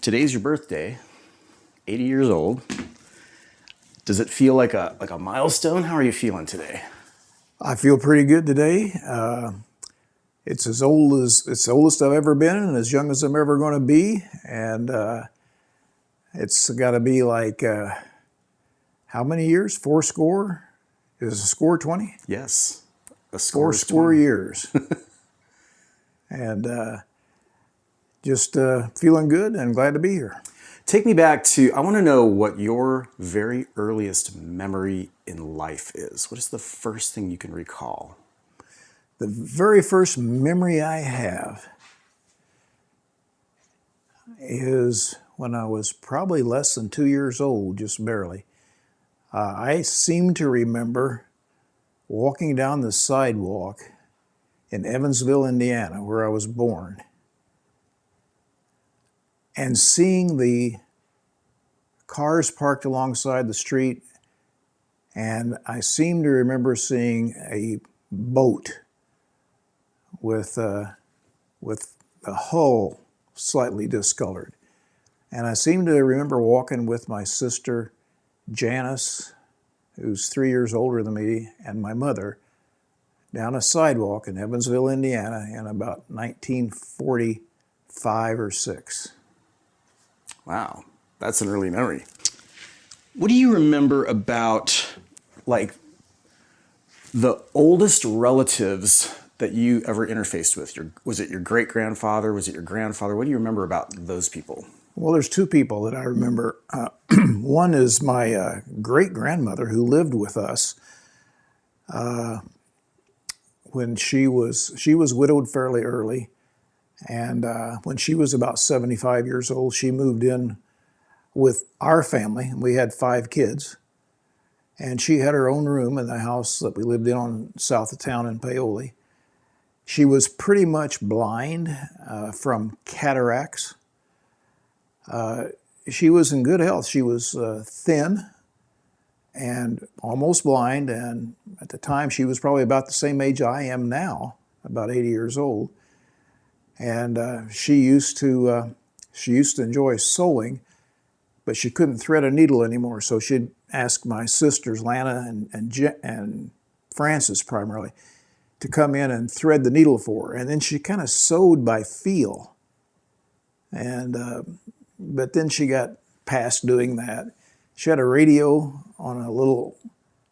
Today's your birthday, 80 years old. Does it feel like a milestone? How are you feeling today? I feel pretty good today. It's as old as it's the oldest I've ever been, and as young as I'm ever going to be. And it's got to be like how many years? 4 score? Is a score 20? Yes, a score 4 is score 20. years. And just feeling good and glad to be here. Take me back to, I want to know what your very earliest memory in life is. What is the first thing you can recall? The very first memory I have is when I was probably less than 2 years old, just barely. I seem to remember walking down the sidewalk in Evansville, Indiana, where I was born, and seeing the cars parked alongside the street, and I seem to remember seeing a boat with the hull slightly discolored. And I seem to remember walking with my sister Janice, who's 3 years older than me, and my mother down a sidewalk in Evansville, Indiana in about 1945 or 6. Wow, that's an early memory. What do you remember about, like, the oldest relatives that you ever interfaced with? Was it your great-grandfather? Was it your grandfather? What do you remember about those people? Well, there's 2 people that I remember. One is my great-grandmother who lived with us when she was widowed fairly early. And when she was about 75 years old, she moved in with our family. We had 5 kids. And she had her own room in the house that we lived in on south of town in Paoli. She was pretty much blind from cataracts. She was in good health. She was thin and almost blind. And at the time, she was probably about the same age I am now, about 80 years old. And she used to enjoy sewing, but she couldn't thread a needle anymore. So she'd ask my sisters, Lana and Frances primarily, to come in and thread the needle for her. And then she kind of sewed by feel. And but then she got past doing that. She had a radio on a little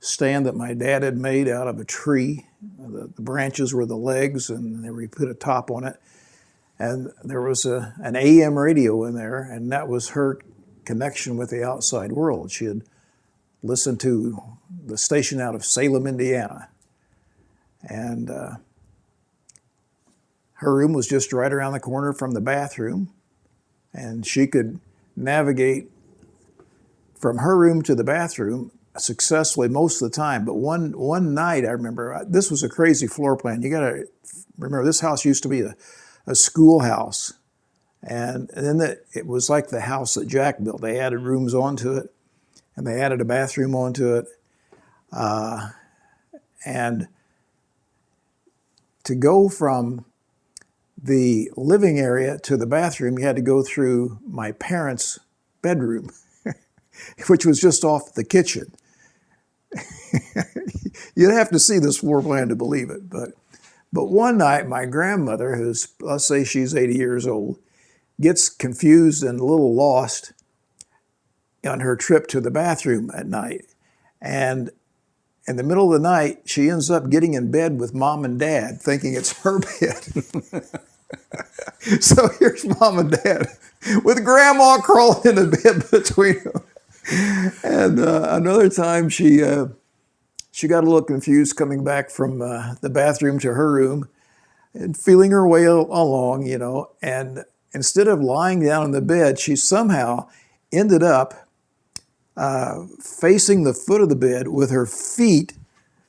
stand that my dad had made out of a tree. The branches were the legs, and we put a top on it. And there was an AM radio in there, and that was her connection with the outside world. She had listened to the station out of Salem, Indiana. And her room was just right around the corner from the bathroom, and she could navigate from her room to the bathroom successfully most of the time. But one night, I remember, this was a crazy floor plan. You got to remember, this house used to be a schoolhouse. And then it was like the house that Jack built. They added rooms onto it, and they added a bathroom onto it. And to go from the living area to the bathroom, you had to go through my parents' bedroom, which was just off the kitchen. You'd have to see this floor plan to believe it. But one night, my grandmother, who's, let's say she's 80 years old, gets confused and a little lost on her trip to the bathroom at night. And in the middle of the night, she ends up getting in bed with Mom and Dad, thinking it's her bed. So here's Mom and Dad with Grandma crawling in the bed between them. And another time she got a little confused coming back from the bathroom to her room and feeling her way along, and instead of lying down in the bed, she somehow ended up facing the foot of the bed with her feet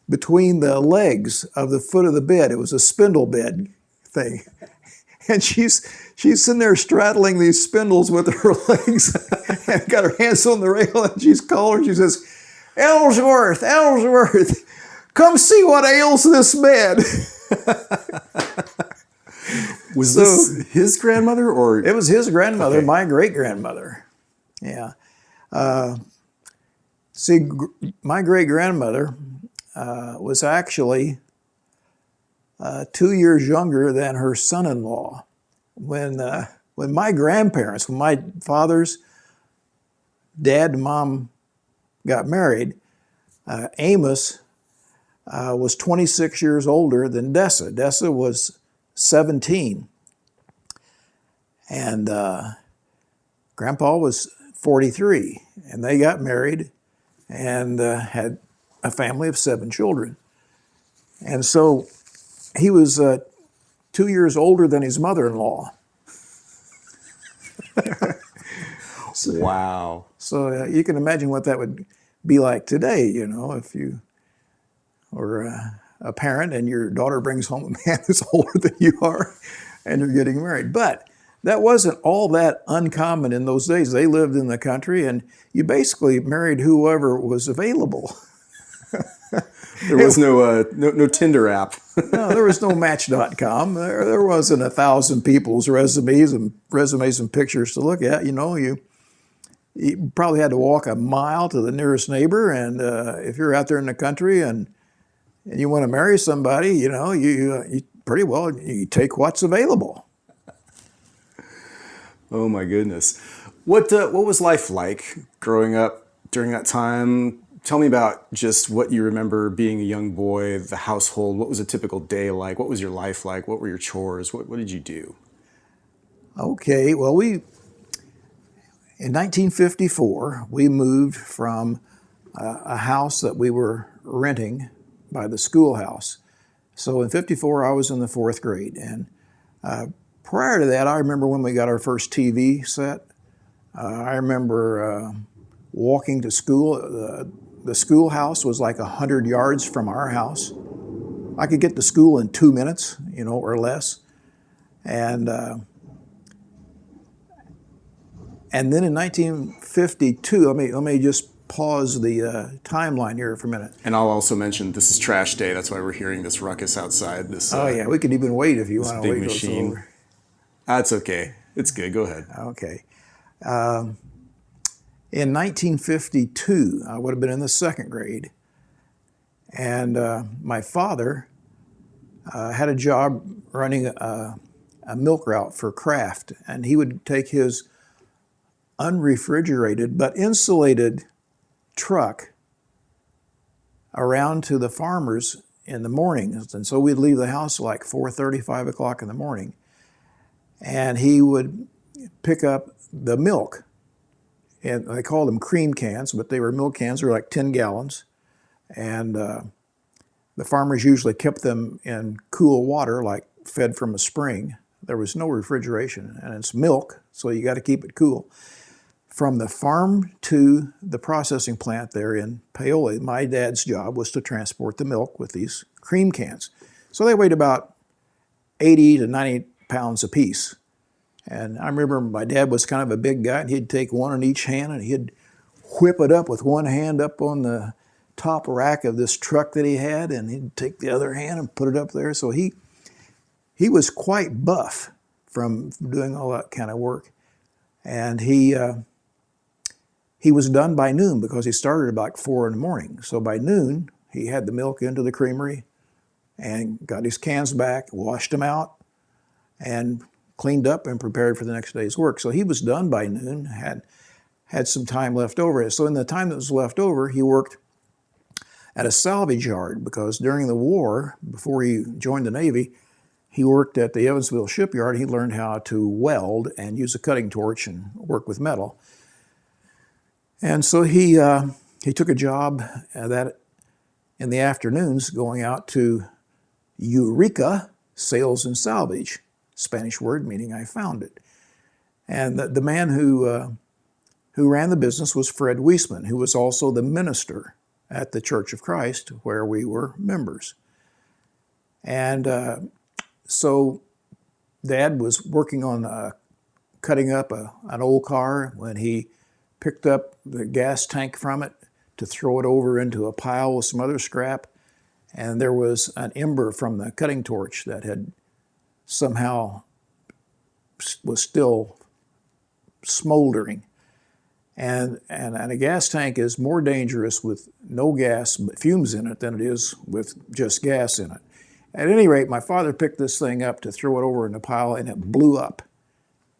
between the legs of the foot of the bed. It was a spindle bed thing. And she's sitting there straddling these spindles with her legs and got her hands on the rail, and she's calling. She says, Ellsworth, come see what ails this bed. Was this his grandmother or? It was his grandmother, Okay. my great-grandmother. Yeah. See, my great-grandmother was actually 2 years younger than her son-in-law. When my grandparents, when my father's dad and mom got married, Amos was 26 years older than Dessa. Dessa was 17. And Grandpa was 43. And they got married and had a family of 7 children. And so he was 2 years older than his mother-in-law. Wow. So you can imagine what that would be like today, you know, if you were a parent and your daughter brings home a man who's older than you are and you're getting married. But that wasn't all that uncommon in those days. They lived in the country and you basically married whoever was available. There was no Tinder app. No, there was no Match.com. There wasn't 1,000 people's resumes and pictures to look at. You know, you probably had to walk a mile to the nearest neighbor, and if you're out there in the country and you want to marry somebody, you know, you pretty well you take what's available. Oh my goodness. What was life like growing up during that time? Tell me about just what you remember being a young boy, the household. What was a typical day like? What was your life like? What were your chores? What did you do? Okay, well, in 1954, we moved from a house that we were renting by the schoolhouse. So in 54, I was in the 4th grade. And prior to that, I remember when we got our first TV set. I remember walking to school. The schoolhouse was like 100 yards from our house. I could get to school in 2 minutes, you know, or less. And then in 1952, let me just pause the timeline here for a minute. And I'll also mention this is trash day. That's why we're hearing this ruckus outside. Oh yeah, we could even wait if you want to big wait till machine. it's over. That's okay. It's good. Go ahead. Okay. In 1952, I would have been in the 2nd grade, and my father had a job running a milk route for Kraft, and he would take his unrefrigerated but insulated truck around to the farmers in the mornings. And so we'd leave the house like 4:30, 5 o'clock in the morning, and he would pick up the milk. And they called them cream cans, but they were milk cans. They were like 10 gallons. And the farmers usually kept them in cool water, like fed from a spring. There was no refrigeration, and it's milk, so you got to keep it cool. From the farm to the processing plant there in Paoli, my dad's job was to transport the milk with these cream cans. So they weighed about 80 to 90 pounds apiece. And I remember my dad was kind of a big guy, and he'd take one in each hand, and he'd whip it up with one hand up on the top rack of this truck that he had, and he'd take the other hand and put it up there. So he was quite buff from doing all that kind of work. And he was done by noon because he started about 4 in the morning. So by noon, he had the milk into the creamery and got his cans back, washed them out, and cleaned up and prepared for the next day's work. So he was done by noon, had some time left over. So in the time that was left over, he worked at a salvage yard because during the war, before he joined the Navy, he worked at the Evansville shipyard. He learned how to weld and use a cutting torch and work with metal. And so he took a job that in the afternoons going out to Eureka Sales and Salvage, Spanish word meaning I found it. And the man who ran the business was Fred Wiesman, who was also the minister at the Church of Christ where we were members. And so Dad was working on cutting up an old car when he picked up the gas tank from it to throw it over into a pile with some other scrap. And there was an ember from the cutting torch that had somehow was still smoldering. And a gas tank is more dangerous with no gas, but fumes in it, than it is with just gas in it. At any rate, my father picked this thing up to throw it over in the pile, and it blew up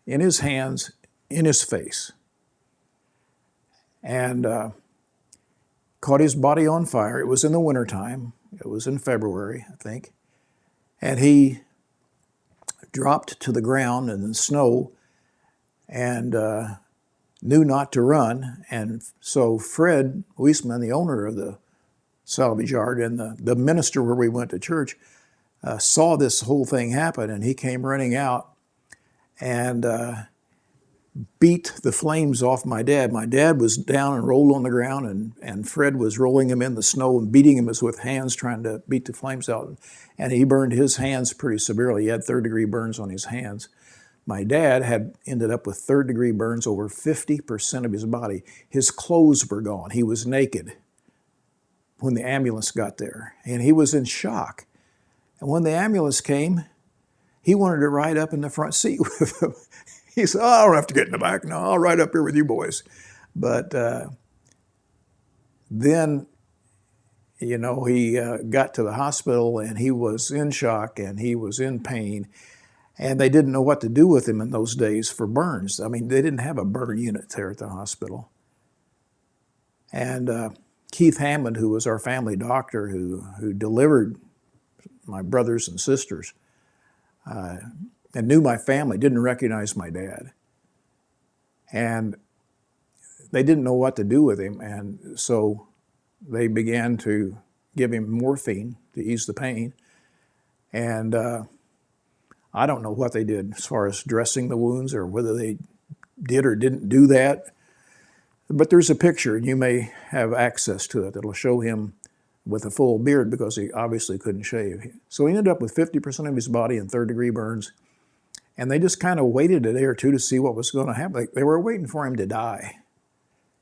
in his hands, in his face, and caught his body on fire. It was in the wintertime. It was in February, I think. And he dropped to the ground in the snow and knew not to run. And so Fred Weisman, the owner of the salvage yard and the minister where we went to church, saw this whole thing happen, and he came running out and beat the flames off my dad. My dad was down and rolled on the ground, and Fred was rolling him in the snow and beating him with hands, trying to beat the flames out. And he burned his hands pretty severely. He had third-degree burns on his hands. My dad had ended up with third-degree burns over 50% of his body. His clothes were gone. He was naked when the ambulance got there, and he was in shock. And when the ambulance came, he wanted to ride up in the front seat with them. He said, "Oh, I don't have to get in the back. No, I'll ride up here with you boys." But then, he got to the hospital, and he was in shock, and he was in pain. And they didn't know what to do with him in those days for burns. I mean, they didn't have a burn unit there at the hospital. And Keith Hammond, who was our family doctor, who delivered my brothers and sisters, and knew my family, didn't recognize my dad. And they didn't know what to do with him, and so they began to give him morphine to ease the pain. And I don't know what they did as far as dressing the wounds, or whether they did or didn't do that. But there's a picture, and you may have access to it, that'll show him with a full beard, because he obviously couldn't shave. So he ended up with 50% of his body in third-degree burns. And they just kind of waited a day or two to see what was going to happen. They were waiting for him to die,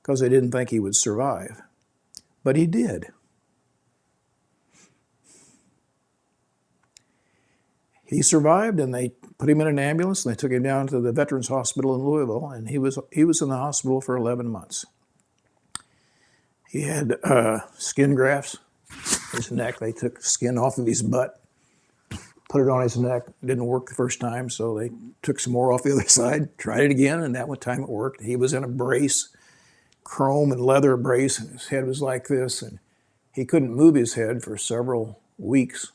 because they didn't think he would survive. But he did. He survived, and they put him in an ambulance, and they took him down to the Veterans Hospital in Louisville, and he was in the hospital for 11 months. He had skin grafts in his neck. They took skin off of his butt, put it on his neck. It didn't work the first time, so they took some more off the other side, tried it again, and that one time it worked. He was in a brace, chrome and leather brace, and his head was like this, and he couldn't move his head for several weeks.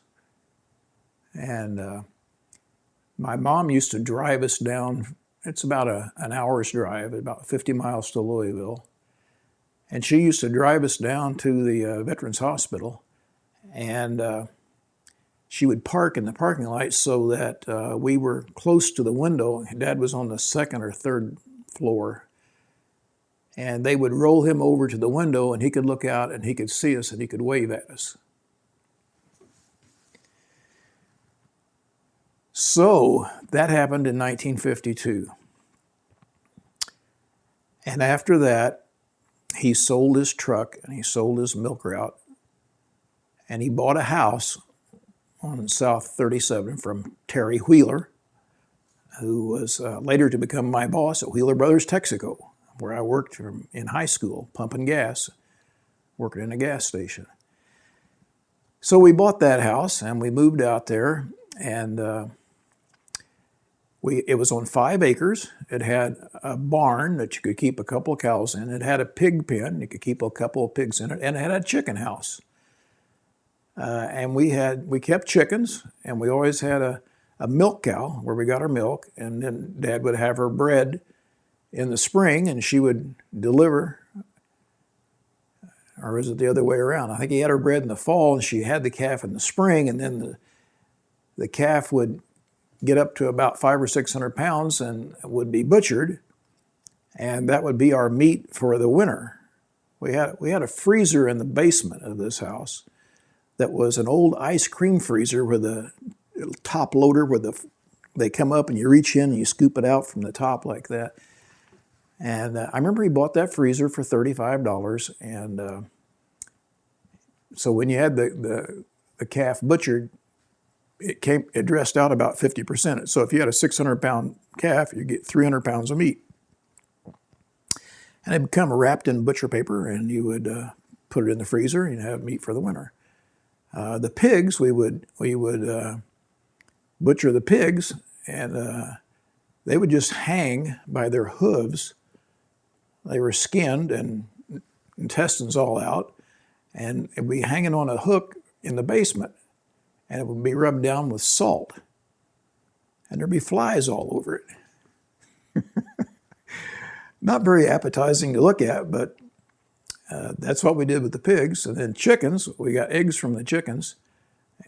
And my mom used to drive us down. It's about an hour's drive, about 50 miles to Louisville. And she used to drive us down to the Veterans Hospital, and she would park in the parking lot so that we were close to the window. Dad was on the second or third floor. And they would roll him over to the window, and he could look out, and he could see us, and he could wave at us. So that happened in 1952. And after that, he sold his truck, and he sold his milk route, and he bought a house on South 37 from Terry Wheeler, who was later to become my boss at Wheeler Brothers Texaco, where I worked in high school, pumping gas, working in a gas station. So we bought that house, and we moved out there, and it was on 5 acres. It had a barn that you could keep a couple of cows in. It had a pig pen. You could keep a couple of pigs in it. And it had a chicken house. And we kept chickens, and we always had a milk cow where we got our milk. And then Dad would have her bred in the spring, and she would deliver. Or is it the other way around? I think he had her bred in the fall, and she had the calf in the spring, and then the calf would get up to about 500 or 600 pounds and would be butchered, and that would be our meat for the winter. We had a freezer in the basement of this house that was an old ice cream freezer with a top loader where they come up and you reach in and you scoop it out from the top like that. And I remember he bought that freezer for $35, and so when you had the calf butchered, it dressed out about 50%. So if you had a 600-pound calf, you get 300 pounds of meat. And it would come wrapped in butcher paper, and you would put it in the freezer and have meat for the winter. The pigs, we would butcher the pigs, and they would just hang by their hooves. They were skinned and intestines all out, and it would be hanging on a hook in the basement, and it would be rubbed down with salt, and there'd be flies all over it. Not very appetizing to look at, but that's what we did with the pigs. And then chickens, we got eggs from the chickens,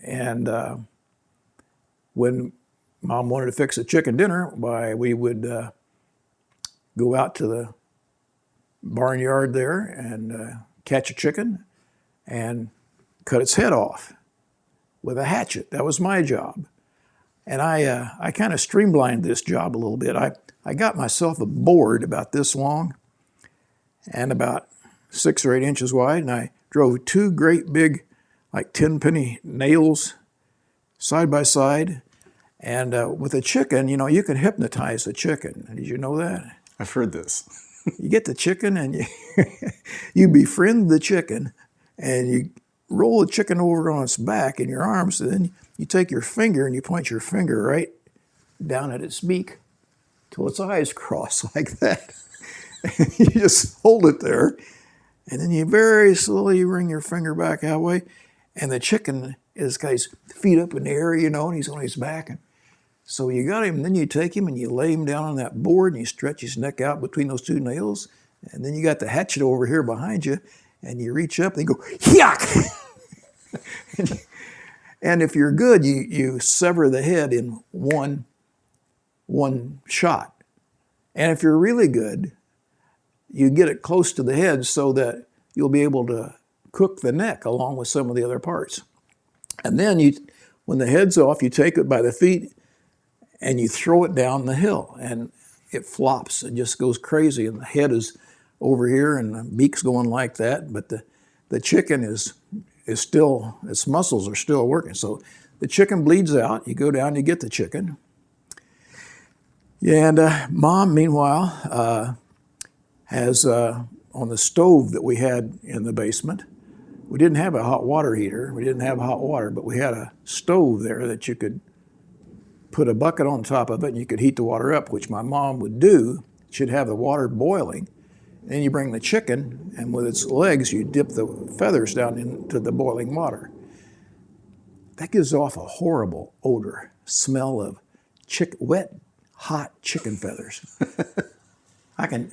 and when Mom wanted to fix a chicken dinner, why, we would go out to the barnyard there and catch a chicken and cut its head off with a hatchet. That was my job. And I kind of streamlined this job a little bit. I got myself a board about this long and about 6 or 8 inches wide, and I drove 2 great big, like 10-penny nails side by side. And with a chicken, you can hypnotize a chicken. Did you know that? I've heard this. You get the chicken and you befriend the chicken, and you roll the chicken over on its back in your arms, and then you take your finger and you point your finger right down at its beak till its eyes cross like that. And you just hold it there, and then you very slowly bring your finger back that way, and the chicken has got his feet up in the air, and he's on his back. And so you got him, and then you take him and you lay him down on that board, and you stretch his neck out between those 2 nails, and then you got the hatchet over here behind you, and you reach up and you go, yuck! And if you're good, you sever the head in one shot. And if you're really good, you get it close to the head so that you'll be able to cook the neck along with some of the other parts. And then when the head's off, you take it by the feet and you throw it down the hill, and it flops. It just goes crazy, and the head is over here and the beak's going like that, but the chicken is still, its muscles are still working. So the chicken bleeds out, you go down, you get the chicken. And Mom, meanwhile, has on the stove that we had in the basement, we didn't have a hot water heater, we didn't have hot water, but we had a stove there that you could put a bucket on top of it and you could heat the water up, which my mom would do. She'd have the water boiling. Then you bring the chicken, and with its legs, you dip the feathers down into the boiling water. That gives off a horrible odor, smell of wet, hot chicken feathers. I can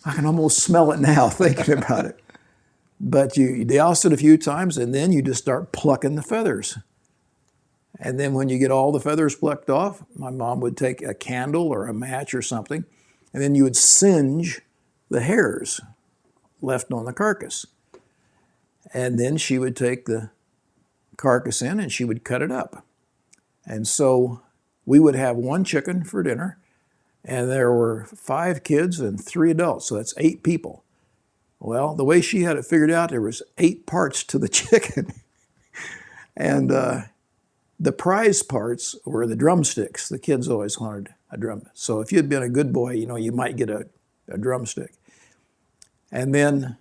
almost smell it now thinking about it. But you douse it a few times, and then you just start plucking the feathers. And then when you get all the feathers plucked off, my mom would take a candle or a match or something, and then you would singe the hairs left on the carcass. And then she would take the carcass in and she would cut it up. And so we would have 1 chicken for dinner, and there were 5 kids and 3 adults, so that's 8 people. Well, the way she had it figured out, there was 8 parts to the chicken. And the prize parts were the drumsticks. The kids always wanted a drum. So if you'd been a good boy, you might get a drumstick. And then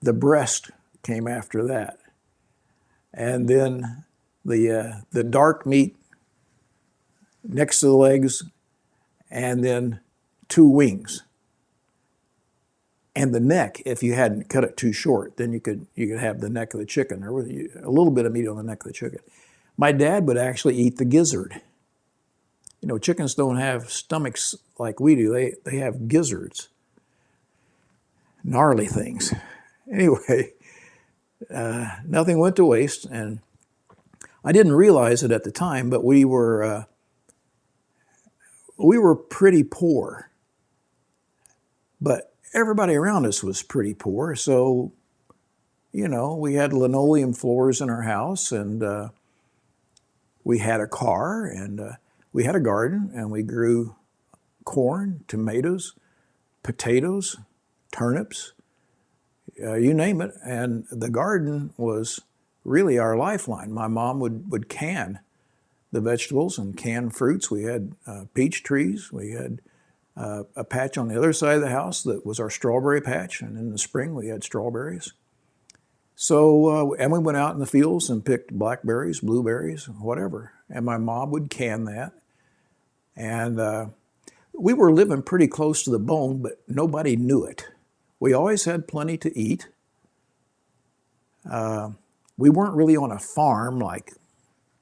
the breast came after that. And then the dark meat next to the legs, and then 2 wings. And the neck, if you hadn't cut it too short, then you could have the neck of the chicken, or a little bit of meat on the neck of the chicken. My dad would actually eat the gizzard. Chickens don't have stomachs like we do. They have gizzards. Gnarly things. Anyway, nothing went to waste, and I didn't realize it at the time, but we were pretty poor. But everybody around us was pretty poor, so we had linoleum floors in our house, and we had a car, and we had a garden, and we grew corn, tomatoes, potatoes, turnips, you name it. And the garden was really our lifeline. My mom would can the vegetables and canned fruits. We had peach trees. We had a patch on the other side of the house that was our strawberry patch, and in the spring we had strawberries. So, and we went out in the fields and picked blackberries, blueberries, whatever. And my mom would can that. And we were living pretty close to the bone, but nobody knew it. We always had plenty to eat. We weren't really on a farm like,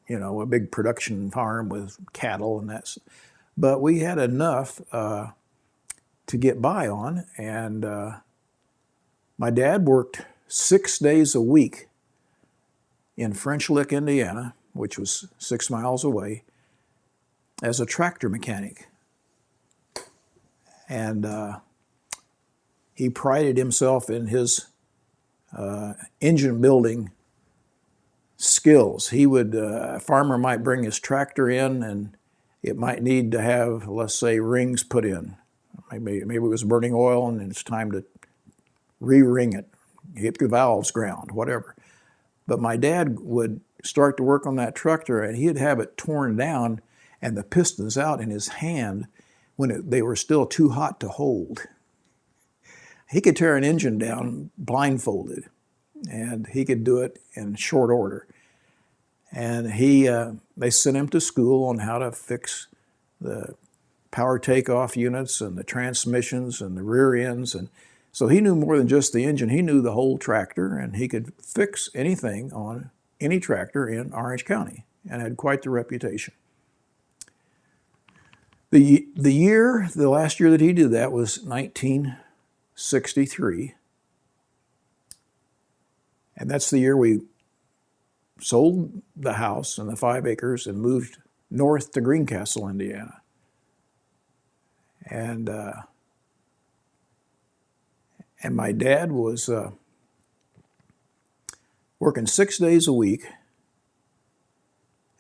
a big production farm with cattle and that. But we had enough to get by on. And my dad worked 6 days a week in French Lick, Indiana, which was 6 miles away, as a tractor mechanic. And he prided himself in his engine building skills. A farmer might bring his tractor in and it might need to have, let's say, rings put in. Maybe it was burning oil and it's time to re-ring it, get the valves ground, whatever. But my dad would start to work on that tractor and he'd have it torn down and the pistons out in his hand when they were still too hot to hold. He could tear an engine down blindfolded, and he could do it in short order. And they sent him to school on how to fix the power takeoff units and the transmissions and the rear ends. And so he knew more than just the engine. He knew the whole tractor, and he could fix anything on any tractor in Orange County, and had quite the reputation. The last year that he did that was 1963. And that's the year we sold the house and the 5 acres and moved north to Greencastle, Indiana. And my dad was working 6 days a week,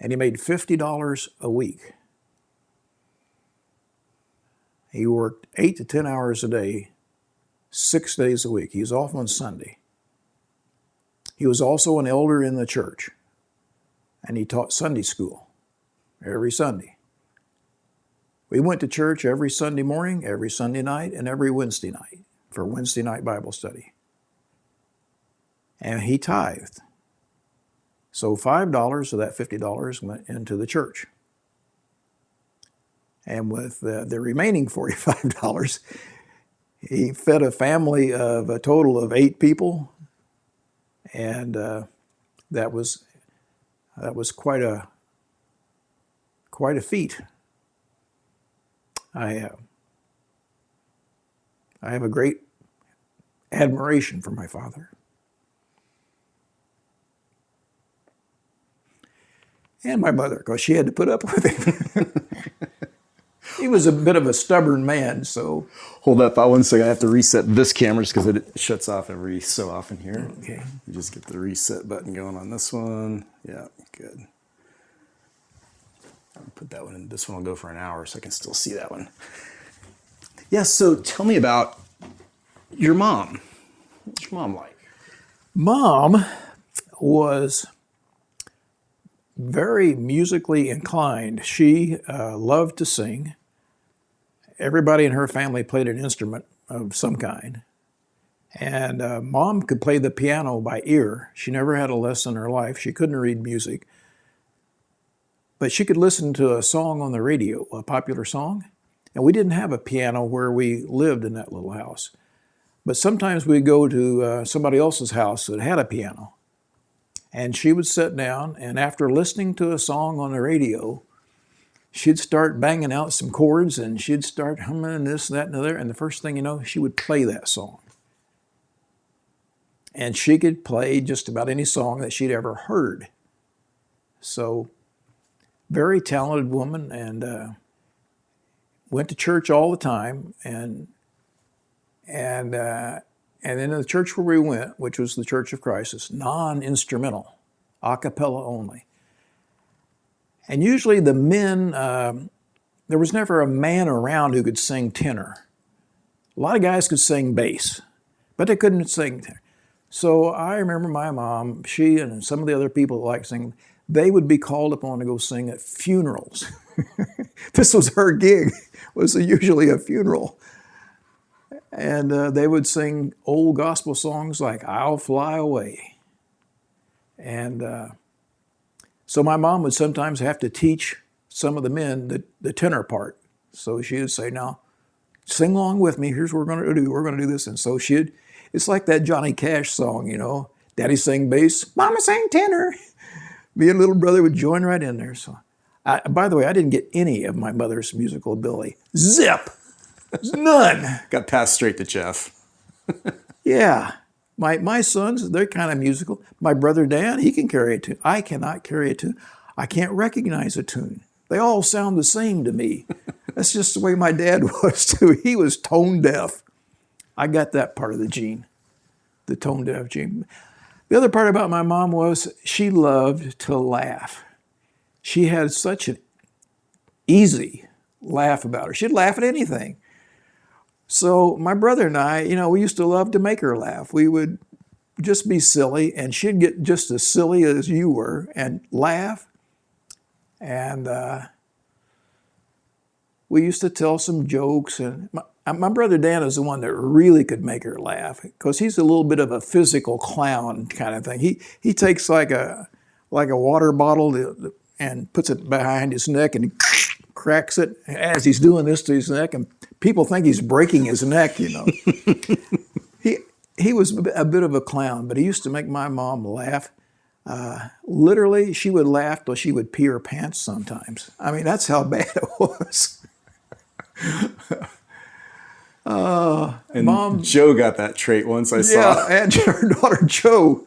and he made $50 a week. He worked 8 to 10 hours a day, 6 days a week. He was off on Sunday. He was also an elder in the church, and he taught Sunday school every Sunday. We went to church every Sunday morning, every Sunday night, and every Wednesday night for Wednesday night Bible study. And he tithed. So $5 of that $50 went into the church. And with the remaining $45, he fed a family of a total of 8 people, and that was quite a feat. I have a great admiration for my father. And my mother, because she had to put up with him. He was a bit of a stubborn man, so. Hold that thought 1 second. I have to reset this camera just because it shuts off every so often here. Okay. You just get the reset button going on this one. Yeah, good. I'll put that one in. This one will go for an hour so I can still see that one. Yeah, so tell me about your mom. What's your mom like? Mom was very musically inclined. She loved to sing. Everybody in her family played an instrument of some kind. And Mom could play the piano by ear. She never had a lesson in her life. She couldn't read music. But she could listen to a song on the radio, a popular song. And we didn't have a piano where we lived in that little house. But sometimes we'd go to somebody else's house that had a piano. And she would sit down, and after listening to a song on the radio, she'd start banging out some chords, and she'd start humming this, that, and the other. And the first thing you know, she would play that song. And she could play just about any song that she'd ever heard. So, very talented woman, and went to church all the time. And in the church where we went, which was the Church of Christ, it's non-instrumental, a cappella only. And usually the men, there was never a man around who could sing tenor. A lot of guys could sing bass, but they couldn't sing tenor. So I remember my mom, she and some of the other people that liked singing, they would be called upon to go sing at funerals. This was her gig, was usually a funeral. And they would sing old gospel songs like I'll Fly Away. And so my mom would sometimes have to teach some of the men the tenor part. So she would say, now, sing along with me. Here's what we're going to do. We're going to do this. And so it's like that Johnny Cash song, you know. Daddy sang bass, Mama sang tenor. Me and little brother would join right in there. So, by the way, I didn't get any of my mother's musical ability. Zip! None. Got passed straight to Jeff. Yeah. My sons, they're kind of musical. My brother Dan, he can carry a tune. I cannot carry a tune. I can't recognize a tune. They all sound the same to me. That's just the way my dad was too. He was tone deaf. I got that part of the gene, the tone deaf gene. The other part about my mom was she loved to laugh. She had such an easy laugh about her. She'd laugh at anything. So my brother and I, you know, we used to love to make her laugh. We would just be silly, and she'd get just as silly as you were and laugh. And we used to tell some jokes. And my brother Dan is the one that really could make her laugh because he's a little bit of a physical clown kind of thing. He takes like a water bottle and puts it behind his neck and cracks it as he's doing this to his neck, and people think he's breaking his neck, you know. He was a bit of a clown, but he used to make my mom laugh. Literally, she would laugh till she would pee her pants sometimes. I mean, that's how bad it was. And Mom, Joe got that trait once I saw. Yeah, and her daughter Jo,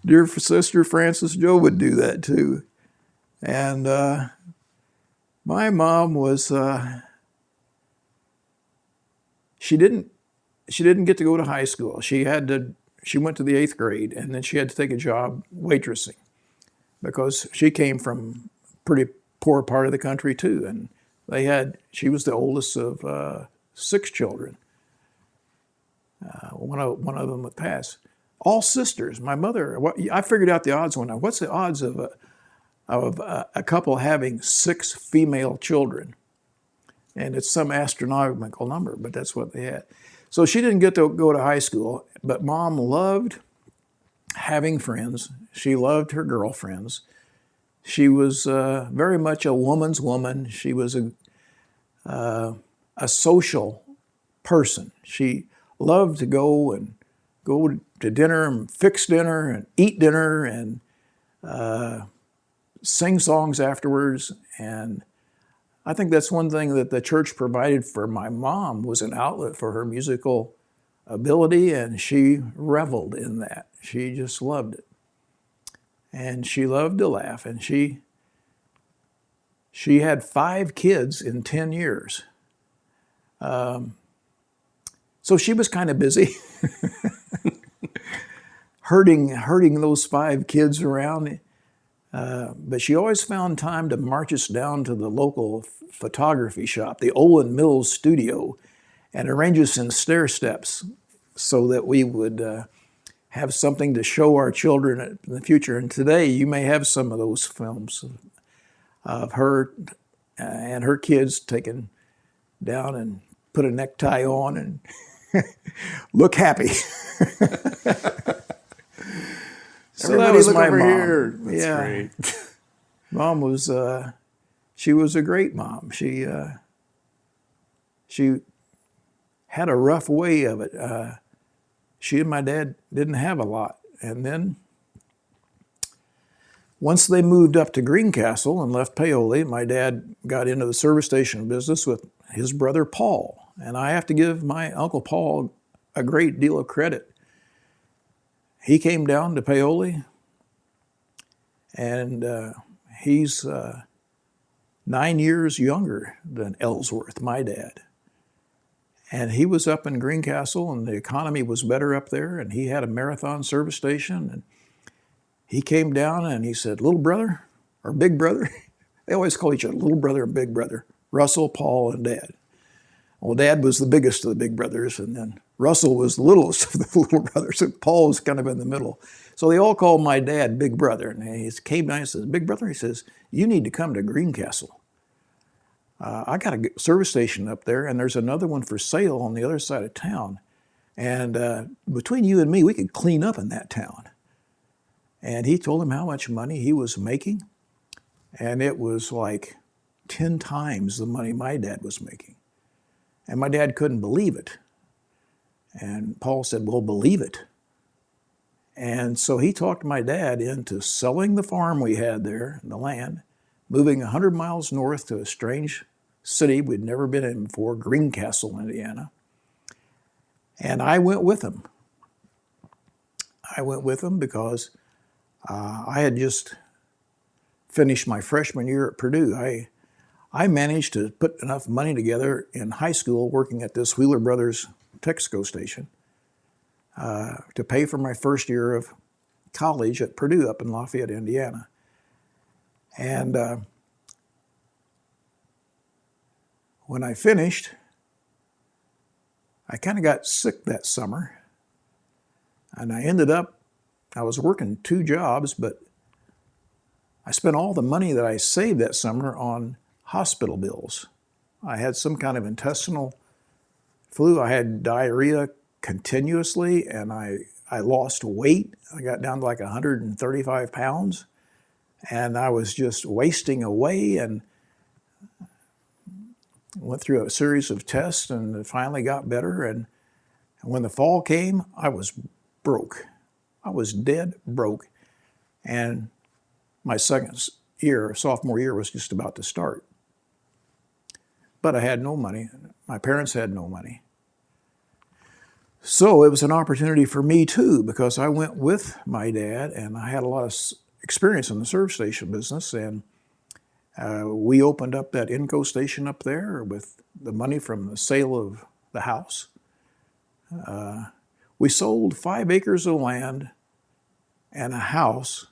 dear sister Frances Jo would do that too. And my mom was, she didn't get to go to high school. She went to the 8th grade, and then she had to take a job waitressing because she came from a pretty poor part of the country too. And she was the oldest of 6 children. One of them would pass. All sisters. My mother, I figured out the odds one night. What's the odds of a couple having 6 female children? And it's some astronomical number, but that's what they had. So she didn't get to go to high school, but Mom loved having friends. She loved her girlfriends. She was very much a woman's woman. She was a social person. She loved to go to dinner and fix dinner and eat dinner and sing songs afterwards. And I think that's one thing that the church provided for my mom was an outlet for her musical ability, and she reveled in that. She just loved it. And she loved to laugh, and she had 5 kids in 10 years. So she was kind of busy herding those 5 kids around. But she always found time to march us down to the local photography shop, the Olin Mills studio, and arrange us in stair steps so that we would have something to show our children in the future. And today you may have some of those films of her and her kids taken down and put a necktie on and look happy. So that was my mom. Here. That's great. Mom was, she was a great mom. She had a rough way of it. She and my dad didn't have a lot. And then once they moved up to Greencastle and left Paoli, my dad got into the service station business with his brother Paul. And I have to give my Uncle Paul a great deal of credit. He came down to Paoli, and he's 9 years younger than Ellsworth, my dad. And he was up in Greencastle, and the economy was better up there, and he had a marathon service station. And he came down and he said, little brother, or big brother, they always call each other little brother and big brother, Russell, Paul, and Dad. Well, Dad was the biggest of the big brothers, and then Russell was the littlest of the little brothers, and Paul was kind of in the middle. So they all called my dad Big Brother. And he came down and says, Big Brother, he says, you need to come to Greencastle. I got a service station up there, and there's another one for sale on the other side of town. And between you and me, we could clean up in that town. And he told him how much money he was making. And it was like 10 times the money my dad was making. And my dad couldn't believe it. And Paul said, well, believe it. And so he talked my dad into selling the farm we had there, the land, moving 100 miles north to a strange city we'd never been in before, Greencastle, Indiana. And I went with him. I went with him because I had just finished my freshman year at Purdue. I managed to put enough money together in high school working at this Wheeler Brothers Texaco station to pay for my first year of college at Purdue up in Lafayette, Indiana. And when I finished, I kind of got sick that summer. And I was working 2 jobs, but I spent all the money that I saved that summer on hospital bills. I had some kind of intestinal flu. I had diarrhea continuously, and I lost weight. I got down to like 135 pounds, and I was just wasting away, and went through a series of tests and it finally got better. And when the fall came, I was broke. I was dead broke. And my sophomore year was just about to start. But I had no money. My parents had no money. So it was an opportunity for me too, because I went with my dad and I had a lot of experience in the service station business. And we opened up that Inco station up there with the money from the sale of the house. We sold 5 acres of land and a house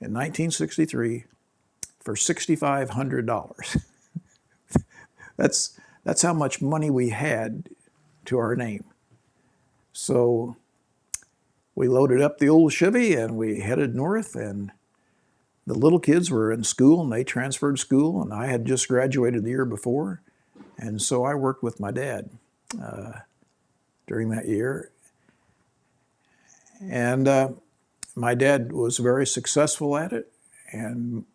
in 1963 for $6,500. That's how much money we had to our name. So we loaded up the old Chevy and we headed north, and the little kids were in school and they transferred school, and I had just graduated the year before. And so I worked with my dad during that year. And my dad was very successful at it. And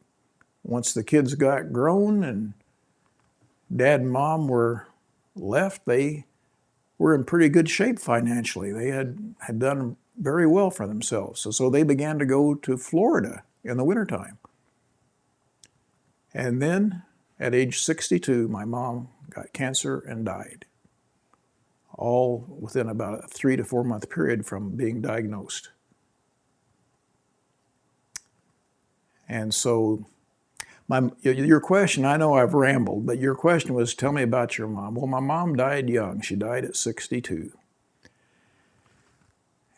once the kids got grown and Dad and Mom were left, they were in pretty good shape financially. They had done very well for themselves. So they began to go to Florida in the wintertime. And then at age 62, my mom got cancer and died, all within about a 3 to 4 month period from being diagnosed. And so your question, I know I've rambled, but your question was, tell me about your mom. Well, my mom died young. She died at 62.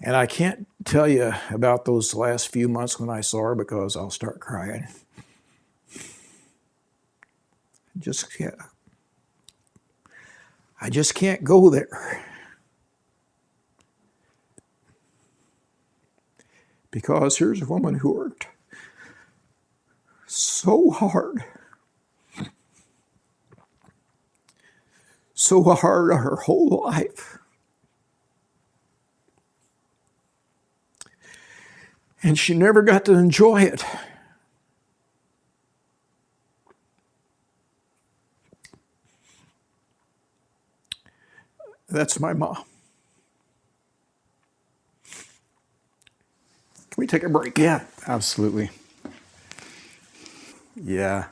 And I can't tell you about those last few months when I saw her because I'll start crying. I just can't go there. Because here's a woman who worked so hard her whole life. And she never got to enjoy it. That's my mom. Can we take a break? Yeah, absolutely. Yeah.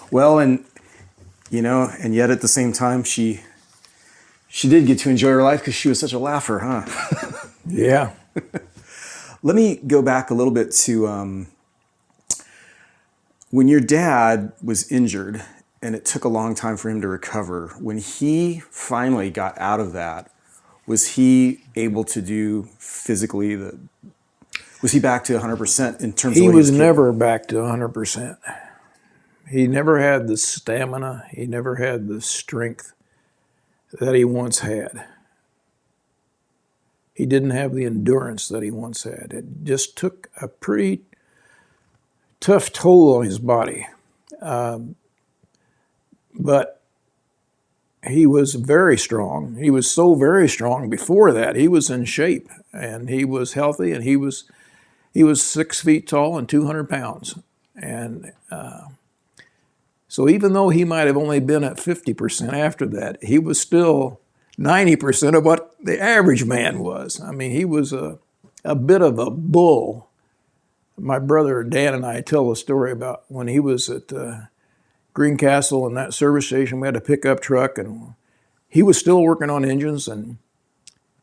Well, and yet at the same time, she did get to enjoy her life because she was such a laugher, huh? Yeah. Let me go back a little bit to when your dad was injured and it took a long time for him to recover. When he finally got out of that, was he able to do physically was he back to 100% in terms of He what was never back to 100%. He never had the stamina. He never had the strength that he once had. He didn't have the endurance that he once had. It just took a pretty tough toll on his body. But he was very strong. He was so very strong before that. He was in shape, and he was healthy, and he was 6 feet tall and 200 pounds. And so even though he might have only been at 50% after that, he was still 90% of what the average man was. I mean, he was a bit of a bull. My brother Dan and I tell a story about when he was at Greencastle and that service station. We had a pickup truck, and he was still working on engines, and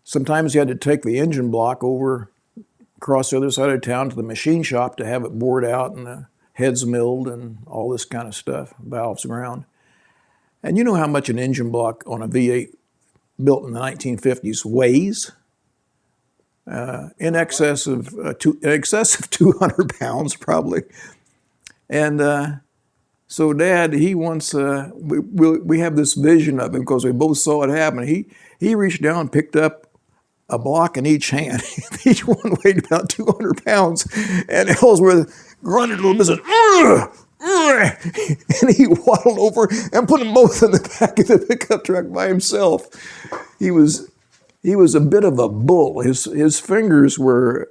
sometimes he had to take the engine block over across the other side of town to the machine shop to have it bored out and the heads milled and all this kind of stuff, valves ground. And you know how much an engine block on a V8 built in the 1950s weighs? In excess of 200 pounds, probably. And so Dad, he once, we have this vision of him because we both saw it happen. He reached down and picked up a block in each hand. Each one weighed about 200 pounds. And Ellsworth grunted a little bit and said, and he waddled over and put them both in the back of the pickup truck by himself. He was a bit of a bull. His fingers were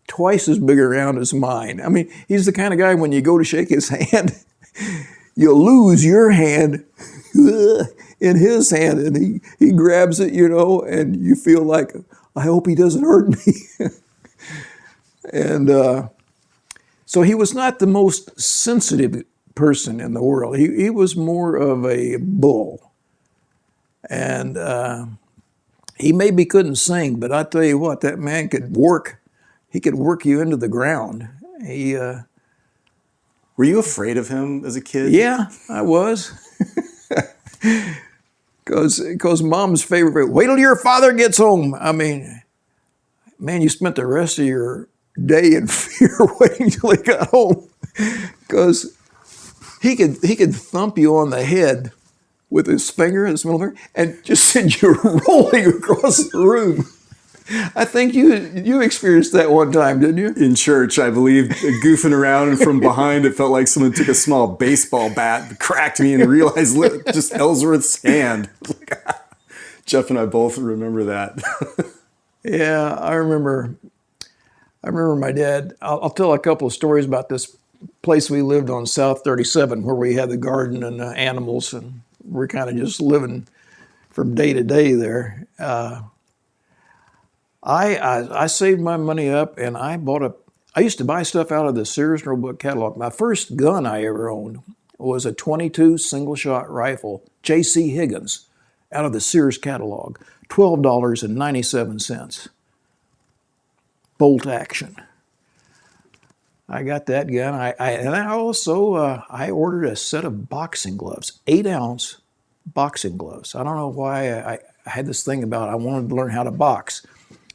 twice as big around as mine. I mean, he's the kind of guy when you go to shake his hand, you lose your hand in his hand, and he grabs it, and you feel like, I hope he doesn't hurt me. And so he was not the most sensitive person in the world. He was more of a bull. And he maybe couldn't sing, but I tell you what, that man could work. He could work you into the ground. Were you afraid of him as a kid? Yeah, I was. Because Mom's favorite, wait till your father gets home. I mean, man, you spent the rest of your day in fear waiting till he got home. Because he could thump you on the head with his finger, his middle finger, and just send you rolling across the room. I think you experienced that one time, didn't you? In church, I believe, goofing around, and from behind, it felt like someone took a small baseball bat and cracked me and realized just Ellsworth's hand. Jeff and I both remember that. Yeah, I remember my dad. I'll tell a couple of stories about this place we lived on South 37 where we had the garden and the animals, and we're kind of just living from day to day there. I saved my money up, and I used to buy stuff out of the Sears Roebuck catalog. My first gun I ever owned was a .22 single-shot rifle, J.C. Higgins, out of the Sears catalog, $12.97. Bolt action. I got that gun. And I also I ordered a set of boxing gloves, 8-ounce boxing gloves. I don't know why I had this thing about I wanted to learn how to box.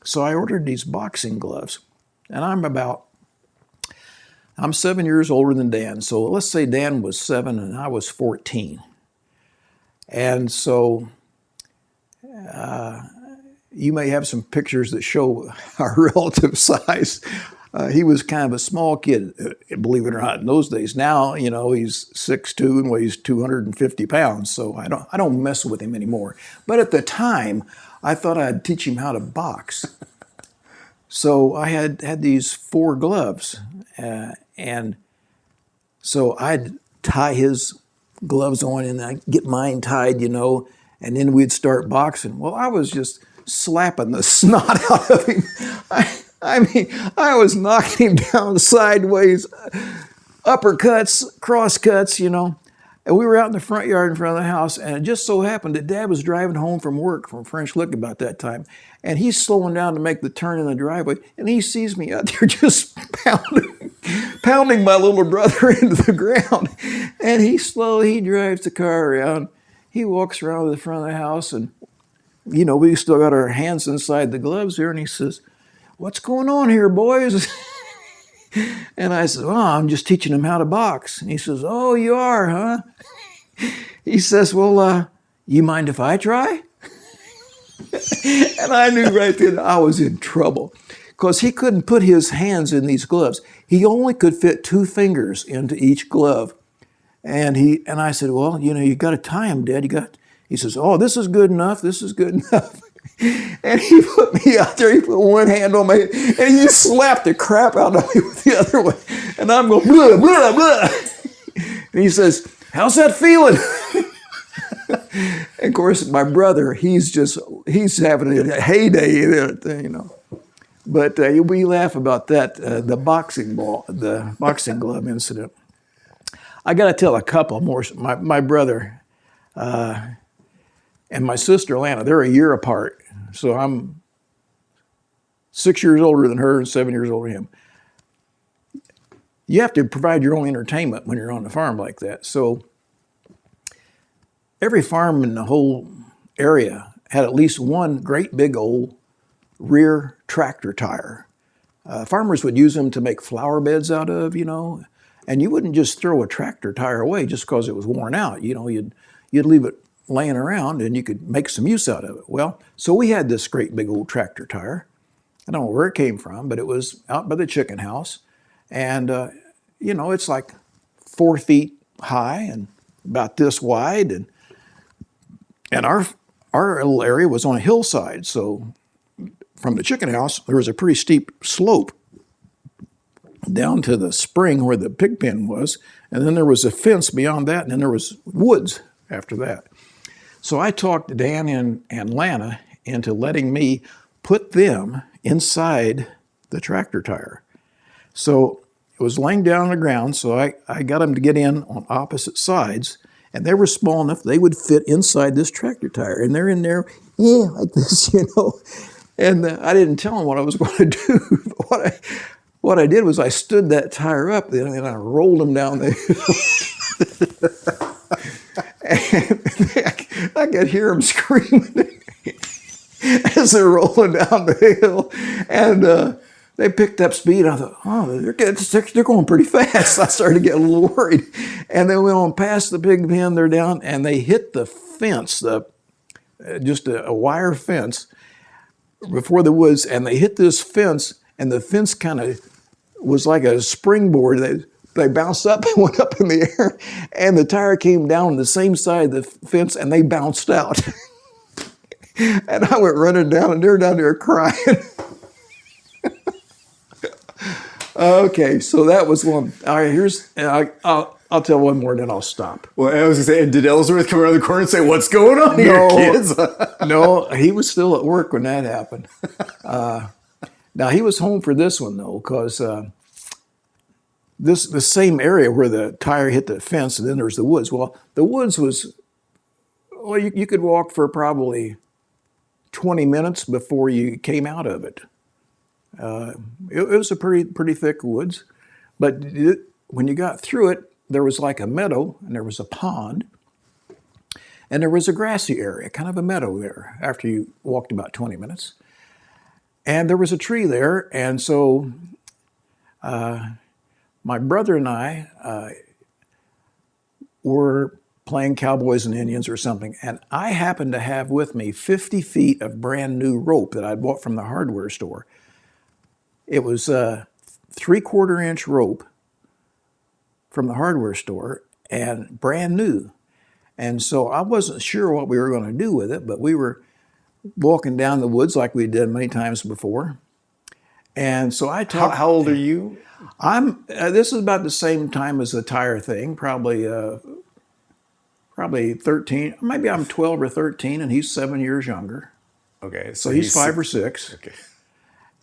So I ordered these boxing gloves, and I'm 7 years older than Dan. So let's say Dan was 7 and I was 14. And so you may have some pictures that show our relative size. He was kind of a small kid, believe it or not, in those days. Now, he's 6'2" and weighs 250 pounds, so I don't mess with him anymore. But at the time, I thought I'd teach him how to box. So I had these 4 gloves, and so I'd tie his gloves on and I'd get mine tied, and then we'd start boxing. Well, I was just slapping the snot out of him. I mean, I was knocking him down sideways, uppercuts, cross cuts, And we were out in the front yard in front of the house, and it just so happened that Dad was driving home from work from French Lick about that time, and he's slowing down to make the turn in the driveway, and he sees me out there just pounding my little brother into the ground, and he drives the car around. He walks around to the front of the house, and we still got our hands inside the gloves here, and he says, "What's going on here, boys?" And I said, "Oh, I'm just teaching him how to box." And he says, "Oh, you are, huh?" He says, "Well, you mind if I try?" And I knew right then I was in trouble because he couldn't put his hands in these gloves. He only could fit 2 fingers into each glove. And I said, well, you got to tie him, Dad. He says, oh, this is good enough. This is good enough. And he put me out there. He put one hand on my head, and he just slapped the crap out of me with the other one. And I'm going, blah, blah, blah. And he says, how's that feeling? And of course, my brother, he's having a heyday, But we laugh about that, the boxing glove incident. I got to tell a couple more. My brother and my sister Lana, they're a year apart. So I'm 6 years older than her and 7 years older than him. You have to provide your own entertainment when you're on a farm like that. So every farm in the whole area had at least one great big old rear tractor tire. Farmers would use them to make flower beds out of, and you wouldn't just throw a tractor tire away just because it was worn out. You'd leave it laying around and you could make some use out of it. Well, so we had this great big old tractor tire. I don't know where it came from, but it was out by the chicken house. And, it's like 4 feet high and about this wide. And our little area was on a hillside. So from the chicken house, there was a pretty steep slope down to the spring where the pig pen was. And then there was a fence beyond that. And then there was woods after that. So I talked Dan and Lana into letting me put them inside the tractor tire. So it was laying down on the ground, so I got them to get in on opposite sides, and they were small enough they would fit inside this tractor tire. And they're in there, like this, And I didn't tell them what I was going to do. What I did was I stood that tire up and I rolled them down the hill. And I could hear them screaming as they're rolling down the hill. And they picked up speed. I thought, oh, they're going pretty fast. I started to get a little worried. And they went on past the pig pen. They're down, and they hit the fence, just a wire fence before the woods. And they hit this fence, and the fence kind of was like a springboard. They bounced up and went up in the air, and the tire came down on the same side of the fence, and they bounced out. And I went running down, and they're down there crying. Okay, so that was one. All right, I'll tell one more, then I'll stop. Well, I was going to say, and did Ellsworth come around the corner and say, what's going on here, kids? No, he was still at work when that happened. Now, he was home for this one, though, because the same area where the tire hit the fence, and then there's the woods. Well, the woods was, you could walk for probably 20 minutes before you came out of it. It was a pretty thick woods, but when you got through it, there was like a meadow, and there was a pond, and there was a grassy area, kind of a meadow there after you walked about 20 minutes. And there was a tree there, and so my brother and I were playing cowboys and Indians or something, and I happened to have with me 50 feet of brand new rope that I bought from the hardware store. It was a 3/4 inch rope from the hardware store and brand new. And so I wasn't sure what we were going to do with it, but we were walking down the woods like we did many times before. And so I talked. How old are you? This is about the same time as the tire thing, probably 13. Maybe I'm 12 or 13, and he's 7 years younger. Okay. So he's 5 or 6. Okay.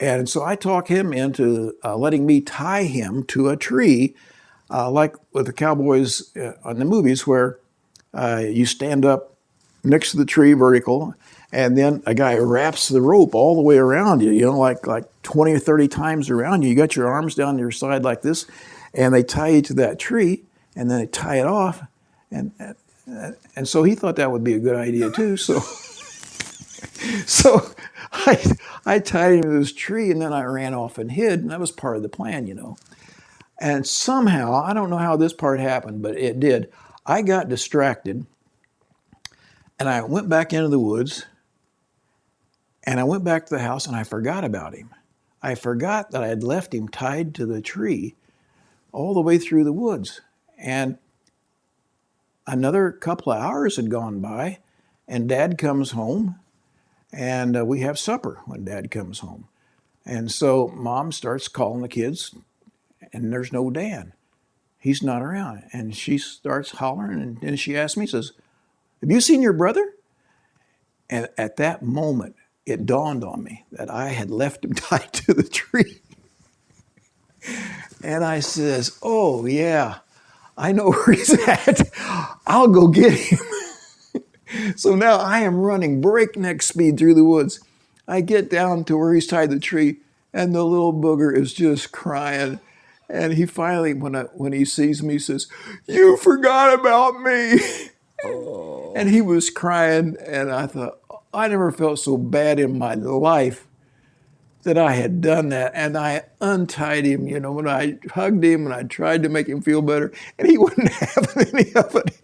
And so I talk him into letting me tie him to a tree, like with the cowboys on the movies, where you stand up next to the tree vertical, and then a guy wraps the rope all the way around you, like 20 or 30 times around you. You got your arms down your side like this, and they tie you to that tree, and then they tie it off. And so he thought that would be a good idea too. So I tied him to this tree, and then I ran off and hid, and that was part of the plan, And somehow, I don't know how this part happened, but it did. I got distracted, and I went back into the woods, And I went back to the house and I forgot about him. I forgot that I had left him tied to the tree all the way through the woods. And another couple of hours had gone by, and Dad comes home, and we have supper when Dad comes home. And so Mom starts calling the kids, and there's no Dan. He's not around. And she starts hollering, and then she asks me, says, "Have you seen your brother?" And at that moment, it dawned on me that I had left him tied to the tree. And I says, "Oh, yeah, I know where he's at. I'll go get him." So now I am running breakneck speed through the woods. I get down to where he's tied to the tree, and the little booger is just crying. And he finally, when he sees me, says, "You forgot about me." Oh. And he was crying, and I thought, I never felt so bad in my life that I had done that. And I untied him, when I hugged him and I tried to make him feel better, and he wasn't having any of it.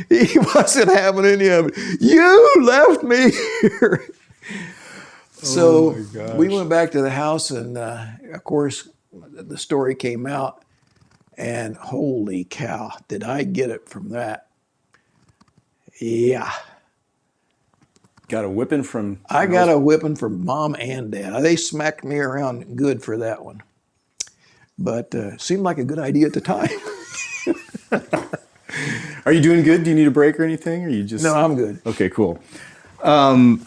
He wasn't having any of it. "You left me here." So we went back to the house, and of course, the story came out, and holy cow, did I get it from that. Yeah. Got a whipping from... I got a whipping from Mom and Dad. They smacked me around good for that one. But seemed like a good idea at the time. Are you doing good? Do you need a break or anything? Or you just... No, I'm good. Okay, cool. I'm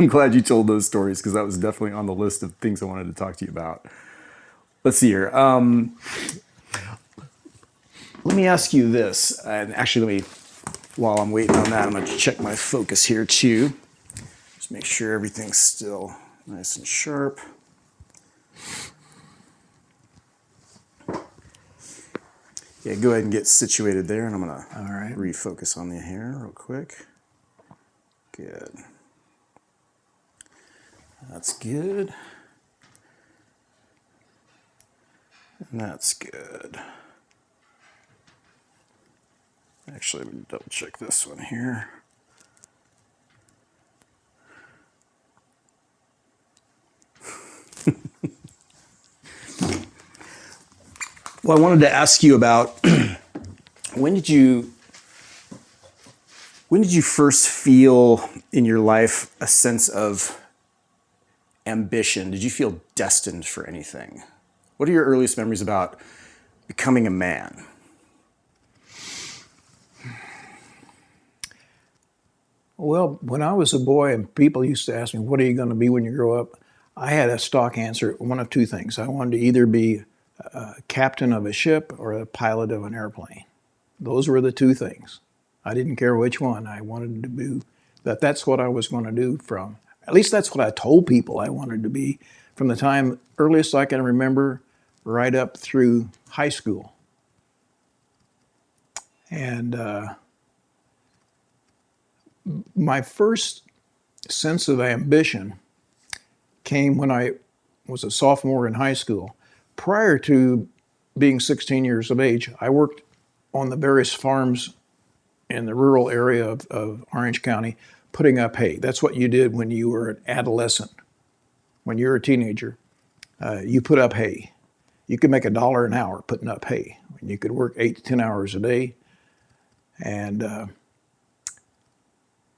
glad you told those stories, because that was definitely on the list of things I wanted to talk to you about. Let's see here. Let me ask you this. And actually, while I'm waiting on that, I'm going to check my focus here too. Just make sure everything's still nice and sharp. Yeah, go ahead and get situated there, and I'm going to refocus on the hair real quick. Good. That's good. And that's good. Actually, let me double check this one here. Well, I wanted to ask you about when did you first feel in your life a sense of ambition? Did you feel destined for anything? What are your earliest memories about becoming a man? Well, when I was a boy and people used to ask me, "What are you going to be when you grow up?" I had a stock answer, one of two things. I wanted to either be a captain of a ship or a pilot of an airplane. Those were the two things. I didn't care which one. I wanted to do that. That's what I was going to do from, at least that's what I told people I wanted to be from the time earliest I can remember right up through high school. And my first sense of ambition came when I was a sophomore in high school. Prior to being 16 years of age, I worked on the various farms in the rural area of Orange County, putting up hay. That's what you did when you were an adolescent. When you were a teenager, you put up hay. You could make $1 an hour putting up hay. You could work 8 to 10 hours a day. And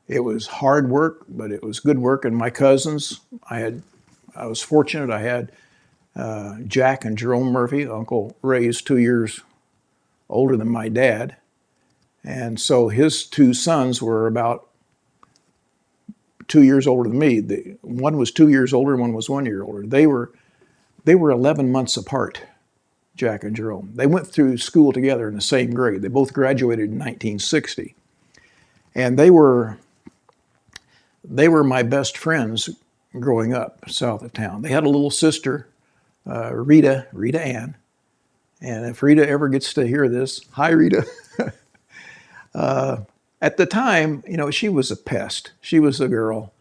it was hard work, but it was good work. And my cousins, I was fortunate. I had Jack and Jerome Murphy. Uncle Ray is 2 years older than my dad. And so his two sons were about 2 years older than me. One was 2 years older, one was 1 year older. They were 11 months apart, Jack and Jerome. They went through school together in the same grade. They both graduated in 1960. And they were my best friends growing up south of town. They had a little sister, Rita Ann. And if Rita ever gets to hear this, hi, Rita. At the time, she was a pest. She was a girl,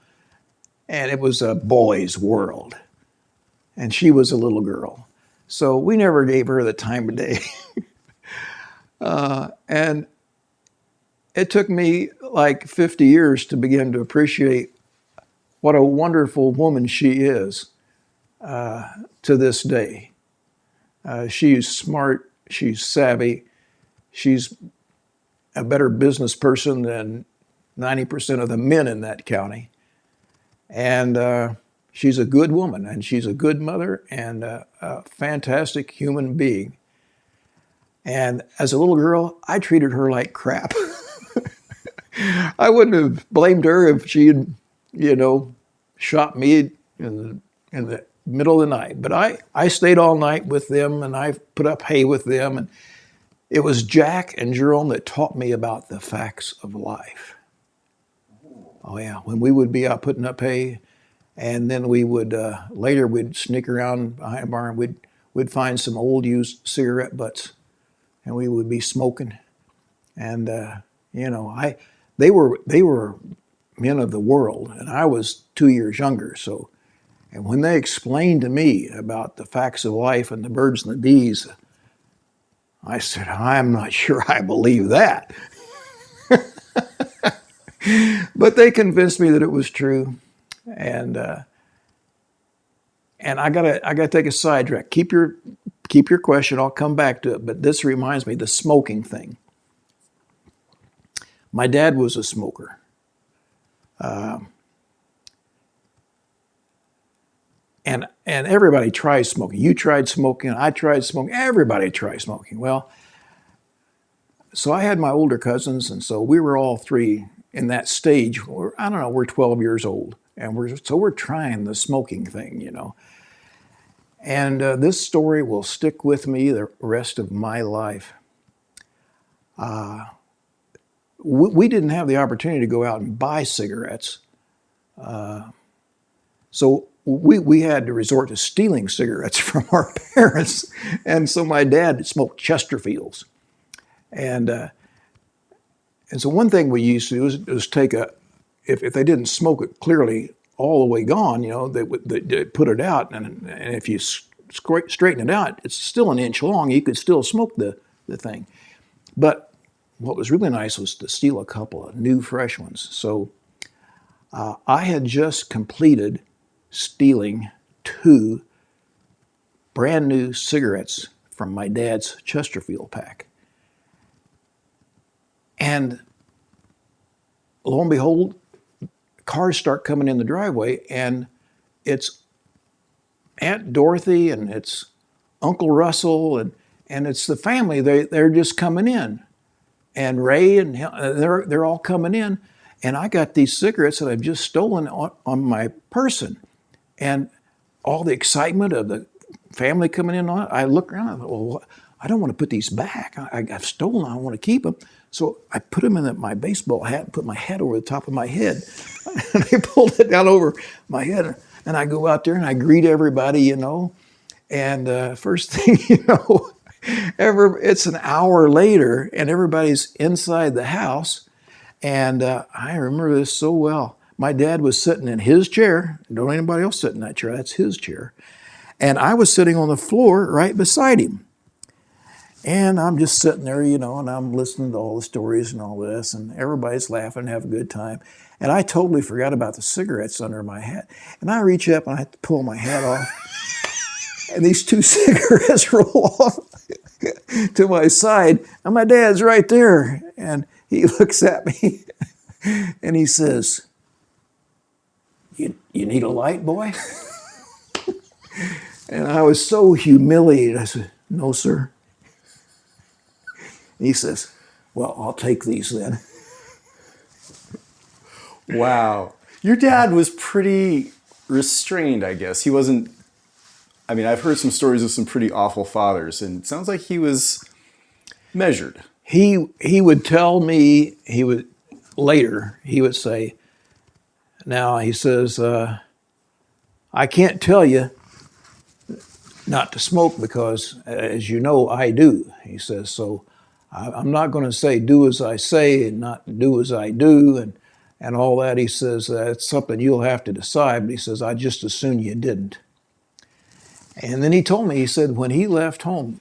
and it was a boy's world. And she was a little girl. So we never gave her the time of day. And it took me like 50 years to begin to appreciate what a wonderful woman she is to this day. She's smart, she's savvy, she's a better business person than 90% of the men in that county. And she's a good woman, and she's a good mother, and a fantastic human being. And as a little girl, I treated her like crap. I wouldn't have blamed her if she had, shot me in the middle of the night. But I stayed all night with them, and I put up hay with them. And it was Jack and Jerome that taught me about the facts of life. Oh yeah, when we would be out putting up hay, and then we would later we'd sneak around behind the barn. We'd find some old used cigarette butts, and we would be smoking. And they were men of the world, and I was 2 years younger. So, and when they explained to me about the facts of life and the birds and the bees, I said, I'm not sure I believe that. But they convinced me that it was true, and I gotta take a sidetrack. Keep your question. I'll come back to it. But this reminds me, the smoking thing. My dad was a smoker. And everybody tries smoking. You tried smoking. I tried smoking. Everybody tries smoking. Well, so I had my older cousins, and so we were all three in that stage. We're 12 years old, and we're trying the smoking thing, And this story will stick with me the rest of my life. We didn't have the opportunity to go out and buy cigarettes, so we had to resort to stealing cigarettes from our parents. And so my dad smoked Chesterfields, and so one thing we used to do was take if they didn't smoke it clearly all the way gone, they'd put it out, and if you straighten it out, it's still an inch long. You could still smoke the thing. But what was really nice was to steal a couple of new, fresh ones. So I had just completed stealing 2 brand new cigarettes from my dad's Chesterfield pack. And lo and behold, cars start coming in the driveway, and it's Aunt Dorothy and it's Uncle Russell and it's the family. They're just coming in, and Ray and they're all coming in, and I got these cigarettes that I've just stolen on my person, and all the excitement of the family coming in on it. I look around. I thought, well, I don't want to put these back. I've stolen them. I want to keep them. So I put them in my baseball hat and put my hat over the top of my head. And I pulled it down over my head. And I go out there and I greet everybody, And first thing you know, it's an hour later and everybody's inside the house. And I remember this so well. My dad was sitting in his chair. Don't anybody else sit in that chair. That's his chair. And I was sitting on the floor right beside him. And I'm just sitting there, and I'm listening to all the stories and all this, and everybody's laughing, have a good time. And I totally forgot about the cigarettes under my hat. And I reach up and I have to pull my hat off. And these 2 cigarettes roll off to my side. And my dad's right there. And he looks at me and he says, You need a light, boy? And I was so humiliated. I said, No, sir. He says, well, I'll take these then. Wow. Your dad was pretty restrained, I guess. He wasn't, I've heard some stories of some pretty awful fathers, and it sounds like he was measured. He would tell me, he would say, now he says, I can't tell you not to smoke because, as you know, I do. He says, so I'm not going to say do as I say and not do as I do and all that. He says, it's something you'll have to decide. But he says, I just as soon you didn't. And then he told me, he said, when he left home,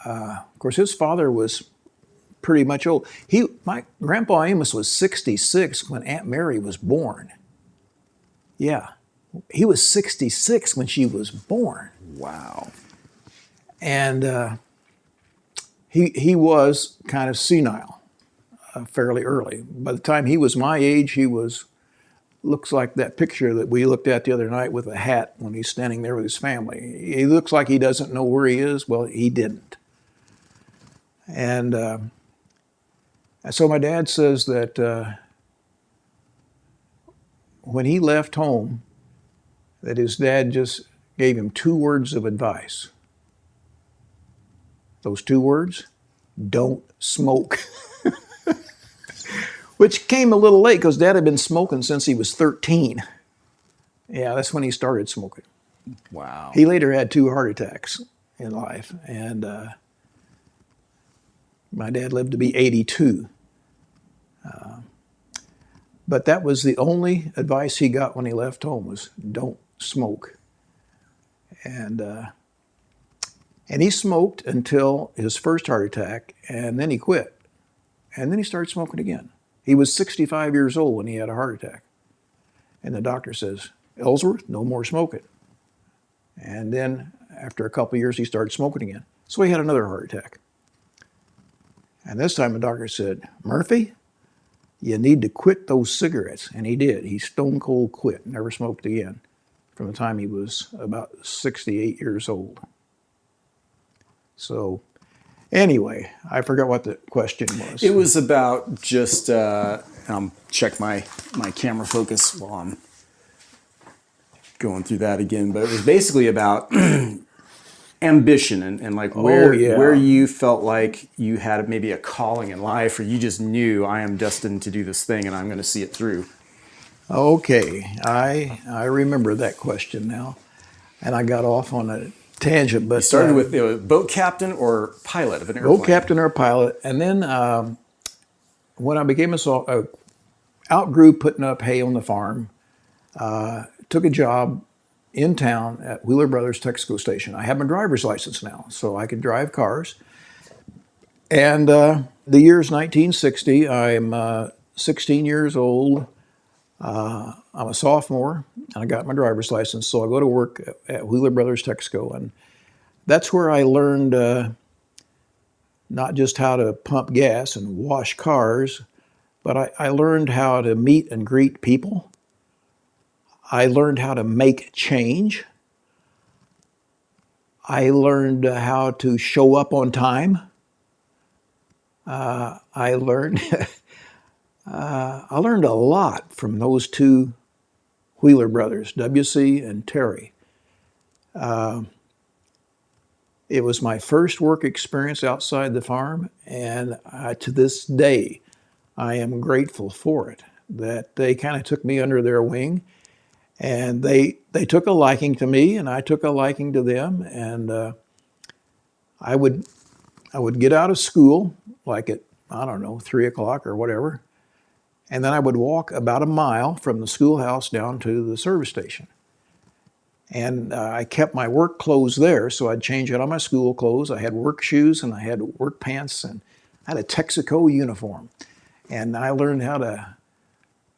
of course, his father was pretty much old. My grandpa Amos was 66 when Aunt Mary was born. Yeah. He was 66 when she was born. Wow. And he was kind of senile fairly early. By the time he was my age, he looks like that picture that we looked at the other night with a hat when he's standing there with his family. He looks like he doesn't know where he is. Well, he didn't. And so my dad says that when he left home, that his dad just gave him 2 words of advice. Those 2 words, don't smoke. Which came a little late because Dad had been smoking since he was 13. Yeah, that's when he started smoking. Wow. He later had 2 heart attacks in life, and my dad lived to be 82. But that was the only advice he got when he left home was don't smoke. And he smoked until his first heart attack, and then he quit. And then he started smoking again. He was 65 years old when he had a heart attack. And the doctor says, Ellsworth, no more smoking. And then after a couple of years, he started smoking again. So he had another heart attack. And this time the doctor said, Murphy, you need to quit those cigarettes. And he did. He stone cold quit, never smoked again from the time he was about 68 years old. So anyway, I forgot what the question was. It was about just, check my camera focus while I'm going through that again, but it was basically about ambition and like where you felt like you had maybe a calling in life, or you just knew I am destined to do this thing and I'm going to see it through. Okay, I remember that question now, and I got off on a tangent. But you started with boat captain or pilot of an airplane. Boat captain or pilot, and then when I became outgrew putting up hay on the farm, took a job in town at Wheeler Brothers Texaco station. I have my driver's license now, so I could drive cars. And the year's 1960. I'm 16 years old. I'm a sophomore, and I got my driver's license, so I go to work at Wheeler Brothers Texaco, and that's where I learned not just how to pump gas and wash cars, but I learned how to meet and greet people. I learned how to make change. I learned how to show up on time. I learned a lot from those 2 Wheeler brothers, W.C. and Terry. It was my first work experience outside the farm, and to this day, I am grateful for it, that they kind of took me under their wing, and they took a liking to me, and I took a liking to them, and I would get out of school, like at, 3 o'clock or whatever, and then I would walk about a mile from the schoolhouse down to the service station. And I kept my work clothes there, so I'd change out of my school clothes. I had work shoes, and I had work pants, and I had a Texaco uniform. And I learned how to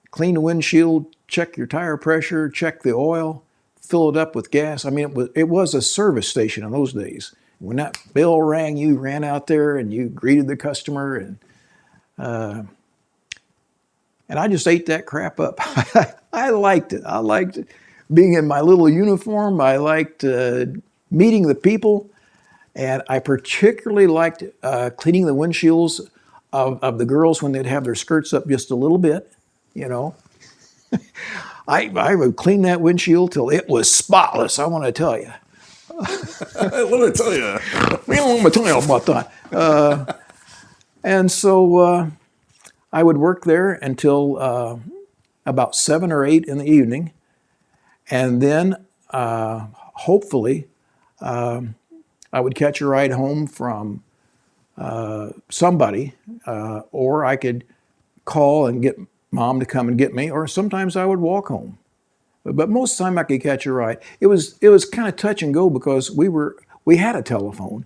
clean the windshield, check your tire pressure, check the oil, fill it up with gas. I mean, it was a service station in those days. When that bell rang, you ran out there and you greeted the customer, and I just ate that crap up. I liked it. I liked being in my little uniform. I liked meeting the people, and I particularly liked cleaning the windshields of the girls when they'd have their skirts up just a little bit, I would clean that windshield till it was spotless, I want to tell you. Let me tell you. Let me tell you about that. And so I would work there until about 7 or 8 in the evening. And then hopefully I would catch a ride home from somebody, or I could call and get Mom to come and get me, or sometimes I would walk home. But most of the time I could catch a ride. It was kind of touch and go because we had a telephone,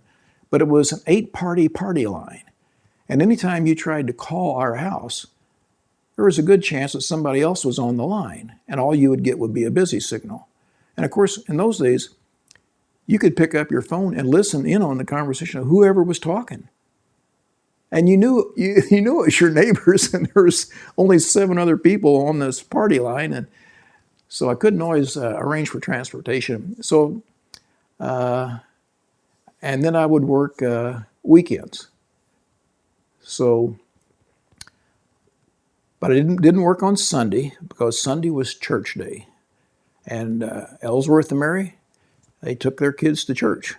but it was an 8-party party line. And anytime you tried to call our house, there was a good chance that somebody else was on the line, and all you would get would be a busy signal. And of course, in those days, you could pick up your phone and listen in on the conversation of whoever was talking. And you knew it was your neighbors, and there was only 7 other people on this party line, and so I couldn't always arrange for transportation. So, and then I would work weekends. So, but I didn't work on Sunday because Sunday was church day, and Ellsworth and Mary, they took their kids to church.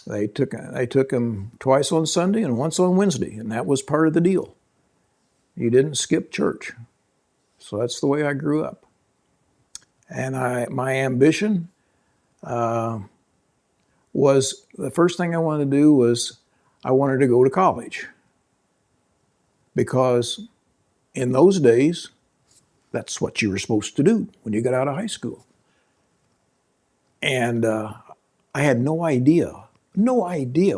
They took them twice on Sunday and once on Wednesday, and that was part of the deal. You didn't skip church. So that's the way I grew up. And my ambition was, the first thing I wanted to do was I wanted to go to college. Because in those days, that's what you were supposed to do when you got out of high school. And I had no idea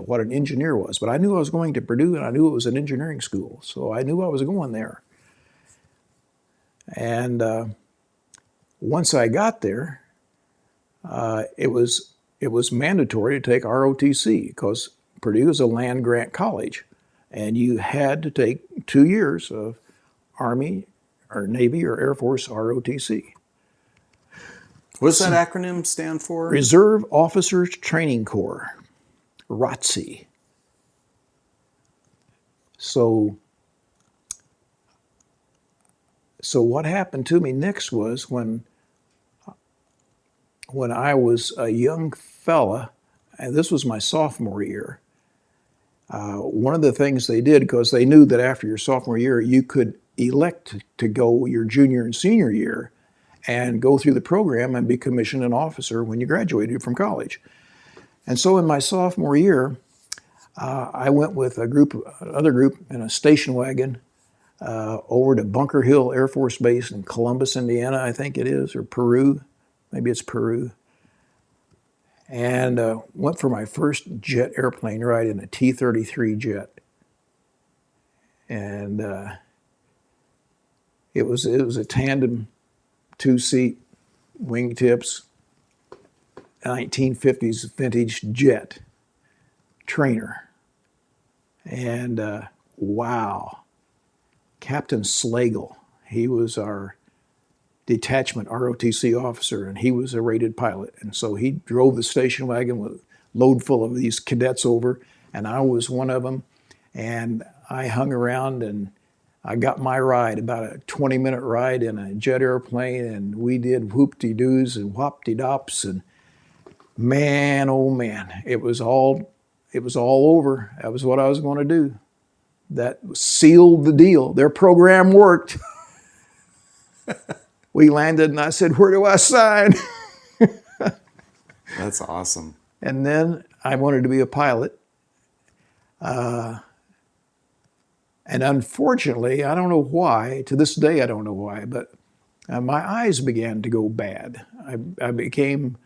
what an engineer was, but I knew I was going to Purdue, and I knew it was an engineering school, so I knew I was going there. And once I got there, it was mandatory to take ROTC because Purdue is a land grant college, and you had to take 2 years of Army or Navy or Air Force ROTC. What does that acronym stand for? Reserve Officers Training Corps, ROTC. So what happened to me next was when I was a young fella, and this was my sophomore year, one of the things they did, because they knew that after your sophomore year you could elect to go your junior and senior year and go through the program and be commissioned an officer when you graduated from college. And so in my sophomore year, I went with another group in a station wagon over to Bunker Hill Air Force Base in Columbus, Indiana, I think it is, or Peru. Maybe it's Peru. And went for my first jet airplane ride in a T-33 jet. And it was a tandem 2-seat wingtips 1950s vintage jet trainer. And wow, Captain Slagle, he was our detachment ROTC officer, and he was a rated pilot. And so he drove the station wagon with a load full of these cadets over, and I was one of them. And I hung around, and I got my ride, about a 20-minute ride in a jet airplane, and we did whoop-de-doos and whop-de-dops, and man, oh man, it was all over. That was what I was going to do. That sealed the deal. Their program worked. We landed, and I said, "Where do I sign?" That's awesome. And then I wanted to be a pilot. And unfortunately, I don't know why, to this day I don't know why, but my eyes began to go bad. I became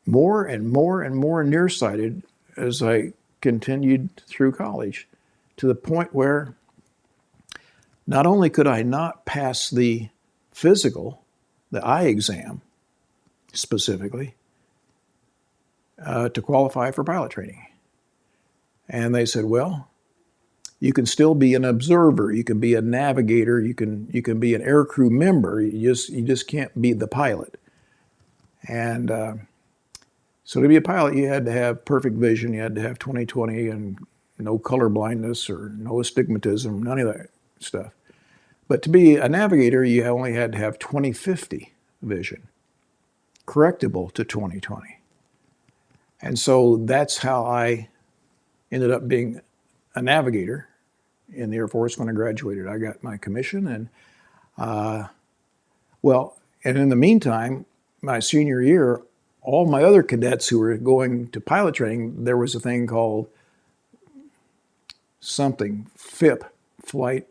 more and more and more nearsighted as I continued through college, to the point where not only could I not pass the physical, the eye exam specifically, to qualify for pilot training. And they said, well, you can still be an observer, you can be a navigator, you can be an aircrew member, you just can't be the pilot. And so to be a pilot, you had to have perfect vision, you had to have 20/20 and no color blindness or no astigmatism, none of that stuff. But to be a navigator, you only had to have 20/50 vision, correctable to 20/20. And so that's how I ended up being a navigator in the Air Force when I graduated. I got my commission, and and in the meantime, my senior year, all my other cadets who were going to pilot training, there was a thing called FIP, Flight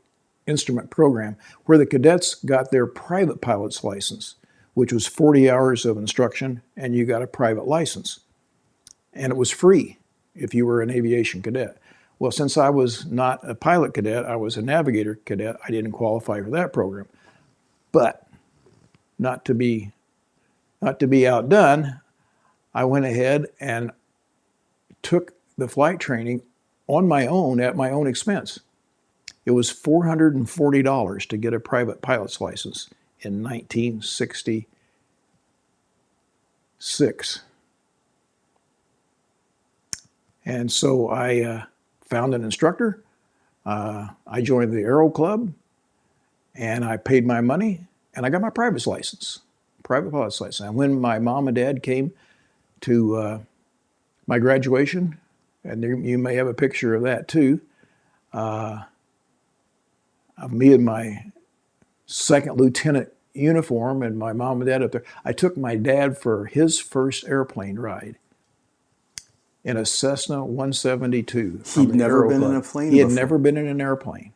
Instrument Program, where the cadets got their private pilot's license, which was 40 hours of instruction, and you got a private license. And it was free if you were an aviation cadet. Well, since I was not a pilot cadet, I was a navigator cadet. I didn't qualify for that program. But not to be outdone, I went ahead and took the flight training on my own at my own expense. It was $440 to get a private pilot's license in 1966. And so I found an instructor. I joined the Aero Club, and I paid my money, and I got my private pilot's license. And when my mom and dad came to my graduation, and you may have a picture of that too, of me in my second lieutenant uniform and my mom and dad up there. I took my dad for his first airplane ride in a Cessna 172. He'd never been in a plane He had before. never been in an airplane.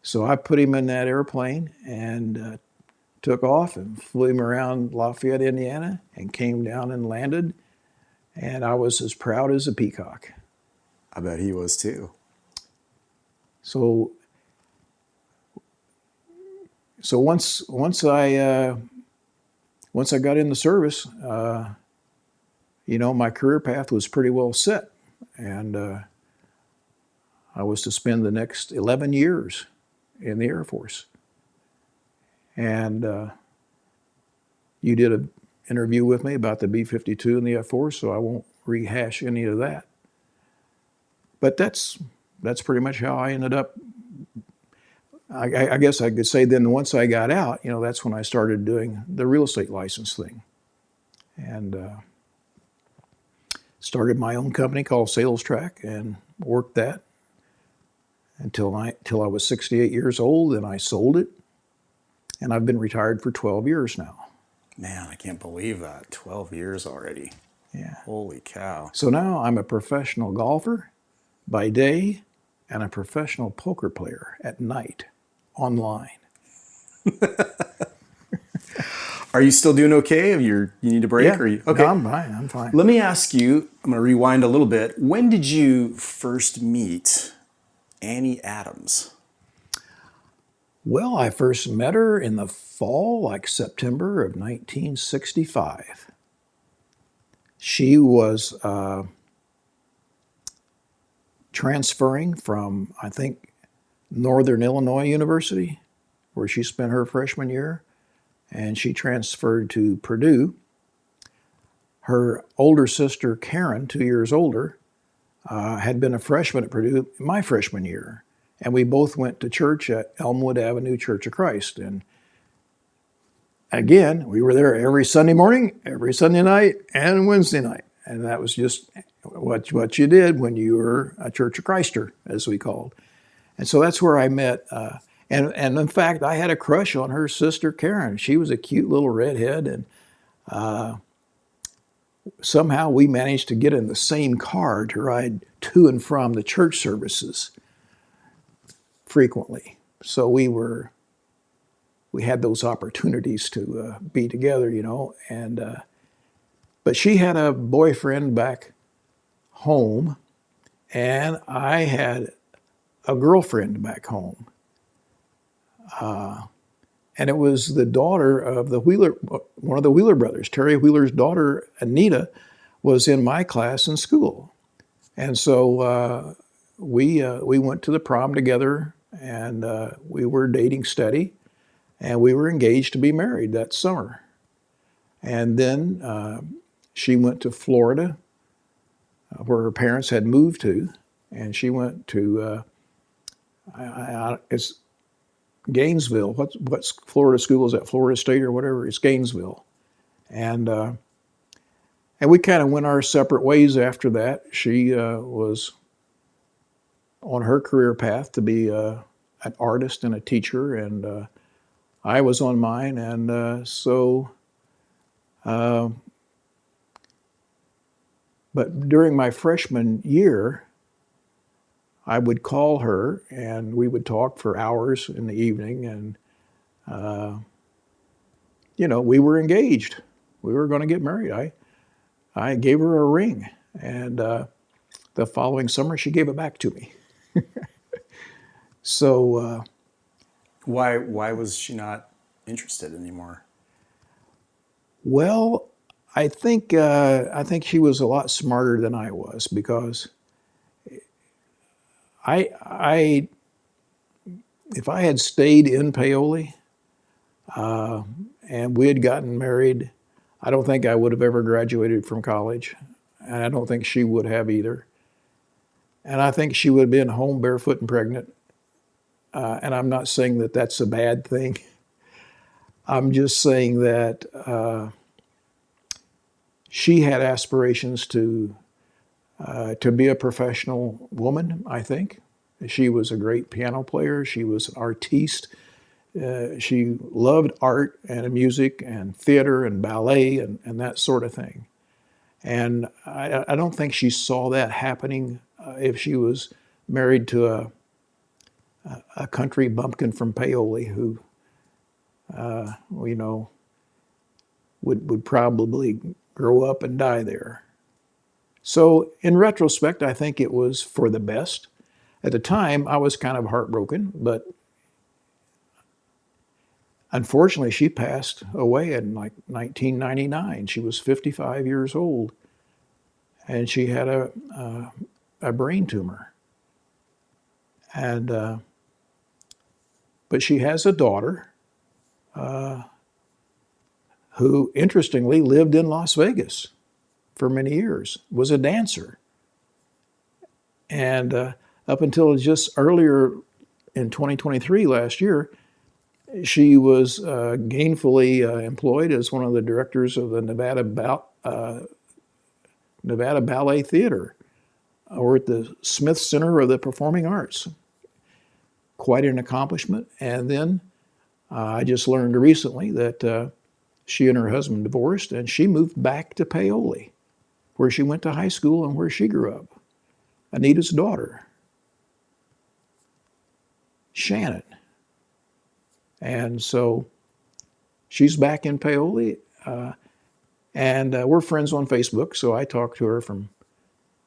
So I put him in that airplane and took off and flew him around Lafayette, Indiana, and came down and landed. And I was as proud as a peacock. I bet he was too. So once I got in the service, my career path was pretty well set, and I was to spend the next 11 years in the Air Force. And you did an interview with me about the B-52 and the F-4, so I won't rehash any of that. But that's pretty much how I ended up. I guess I could say then once I got out, that's when I started doing the real estate license thing. And started my own company called Sales Track and worked that until I was 68 years old, and I sold it. And I've been retired for 12 years now. Man, I can't believe that. 12 years already. Yeah. Holy cow. So now I'm a professional golfer by day and a professional poker player at night, online. Are you still doing okay? You need a break? Yeah. Or okay. No, I'm fine. Let me ask you, I'm going to rewind a little bit. When did you first meet Annie Adams? Well, I first met her in the fall, like September of 1965. She was transferring from, I think, Northern Illinois University, where she spent her freshman year, and she transferred to Purdue. Her older sister, Karen, 2 years older, had been a freshman at Purdue my freshman year. And we both went to church at Elmwood Avenue Church of Christ. And again, we were there every Sunday morning, every Sunday night, and Wednesday night. And that was just what you did when you were a Church of Christer, as we called. And so that's where I met. And in fact, I had a crush on her sister, Karen. She was a cute little redhead. And somehow we managed to get in the same car to ride to and from the church services frequently. So we had those opportunities to be together, and but she had a boyfriend back home, and I had a girlfriend back home. And it was the daughter of one of the Wheeler brothers. Terry Wheeler's daughter, Anita, was in my class in school. And so we went to the prom together, and we were dating steady, and we were engaged to be married that summer. And then she went to Florida, where her parents had moved to, and she went to it's Gainesville. What's Florida school? Is that Florida State or whatever? It's Gainesville. And we kind of went our separate ways after that. She was on her career path to be an artist and a teacher, and I was on mine. And but during my freshman year, I would call her, and we would talk for hours in the evening, and we were engaged. We were going to get married. I gave her a ring, and the following summer, she gave it back to me. So, Why was she not interested anymore? well, I think she was a lot smarter than I was, because I if I had stayed in Paoli and we had gotten married, I don't think I would have ever graduated from college, and I don't think she would have either. And I think she would have been home barefoot and pregnant. And I'm not saying that that's a bad thing. I'm just saying that she had aspirations to be a professional woman, I think. She was a great piano player. She was an artiste. She loved art and music and theater and ballet and that sort of thing. And I don't think she saw that happening if she was married to a country bumpkin from Paoli who, would probably grow up and die there. So in retrospect, I think it was for the best. At the time, I was kind of heartbroken, but unfortunately, she passed away in like 1999. She was 55 years old, and she had a brain tumor. And but she has a daughter who, interestingly, lived in Las Vegas for many years, was a dancer. And up until just earlier in 2023, last year, she was gainfully employed as one of the directors of the Nevada Ballet Theater, or at the Smith Center of the Performing Arts. Quite an accomplishment. And then I just learned recently that she and her husband divorced, and she moved back to Paoli, where she went to high school and where she grew up. Anita's daughter, Shannon. And so she's back in Paoli, and we're friends on Facebook, so I talk to her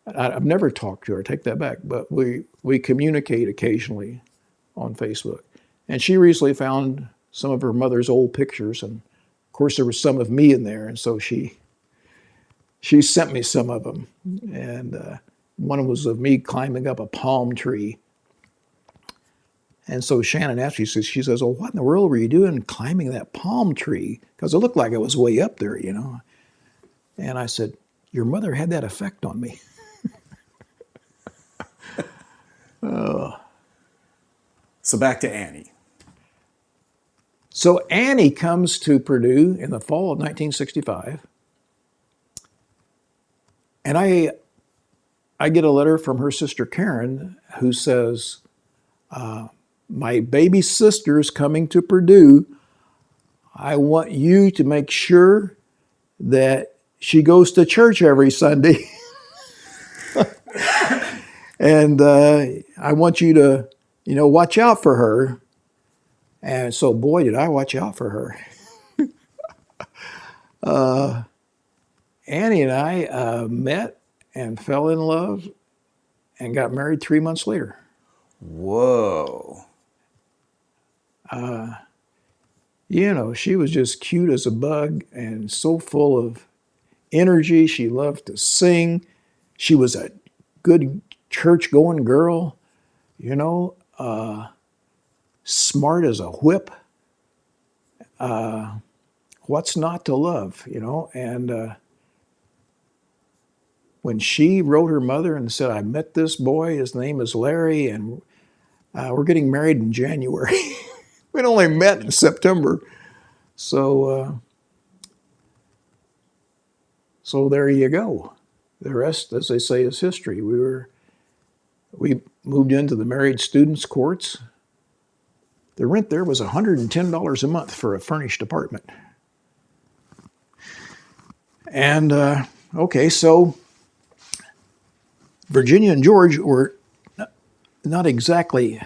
I've never talked to her, take that back, but we communicate occasionally on Facebook. And she recently found some of her mother's old pictures, and of course there was some of me in there, and so she sent me some of them. And one was of me climbing up a palm tree. And so Shannon asked me, she says, well, what in the world were you doing climbing that palm tree? Because it looked like it was way up there, you know. And I said, your mother had that effect on me. So back to Annie. So Annie comes to Purdue in the fall of 1965. And I get a letter from her sister Karen who says, my baby sister's coming to Purdue. I want you to make sure that she goes to church every Sunday. And I want you to, watch out for her. And so, boy, did I watch out for her. Annie and I met and fell in love and got married 3 months later. Whoa. She was just cute as a bug and so full of energy. She loved to sing. She was a good church-going girl, smart as a whip. What's not to love, And when she wrote her mother and said, I met this boy, his name is Larry, and we're getting married in January. We'd only met in September. So there you go. The rest, as they say, is history. We moved into the married students' courts. The rent there was $110 a month for a furnished apartment. And, so Virginia and George were not exactly,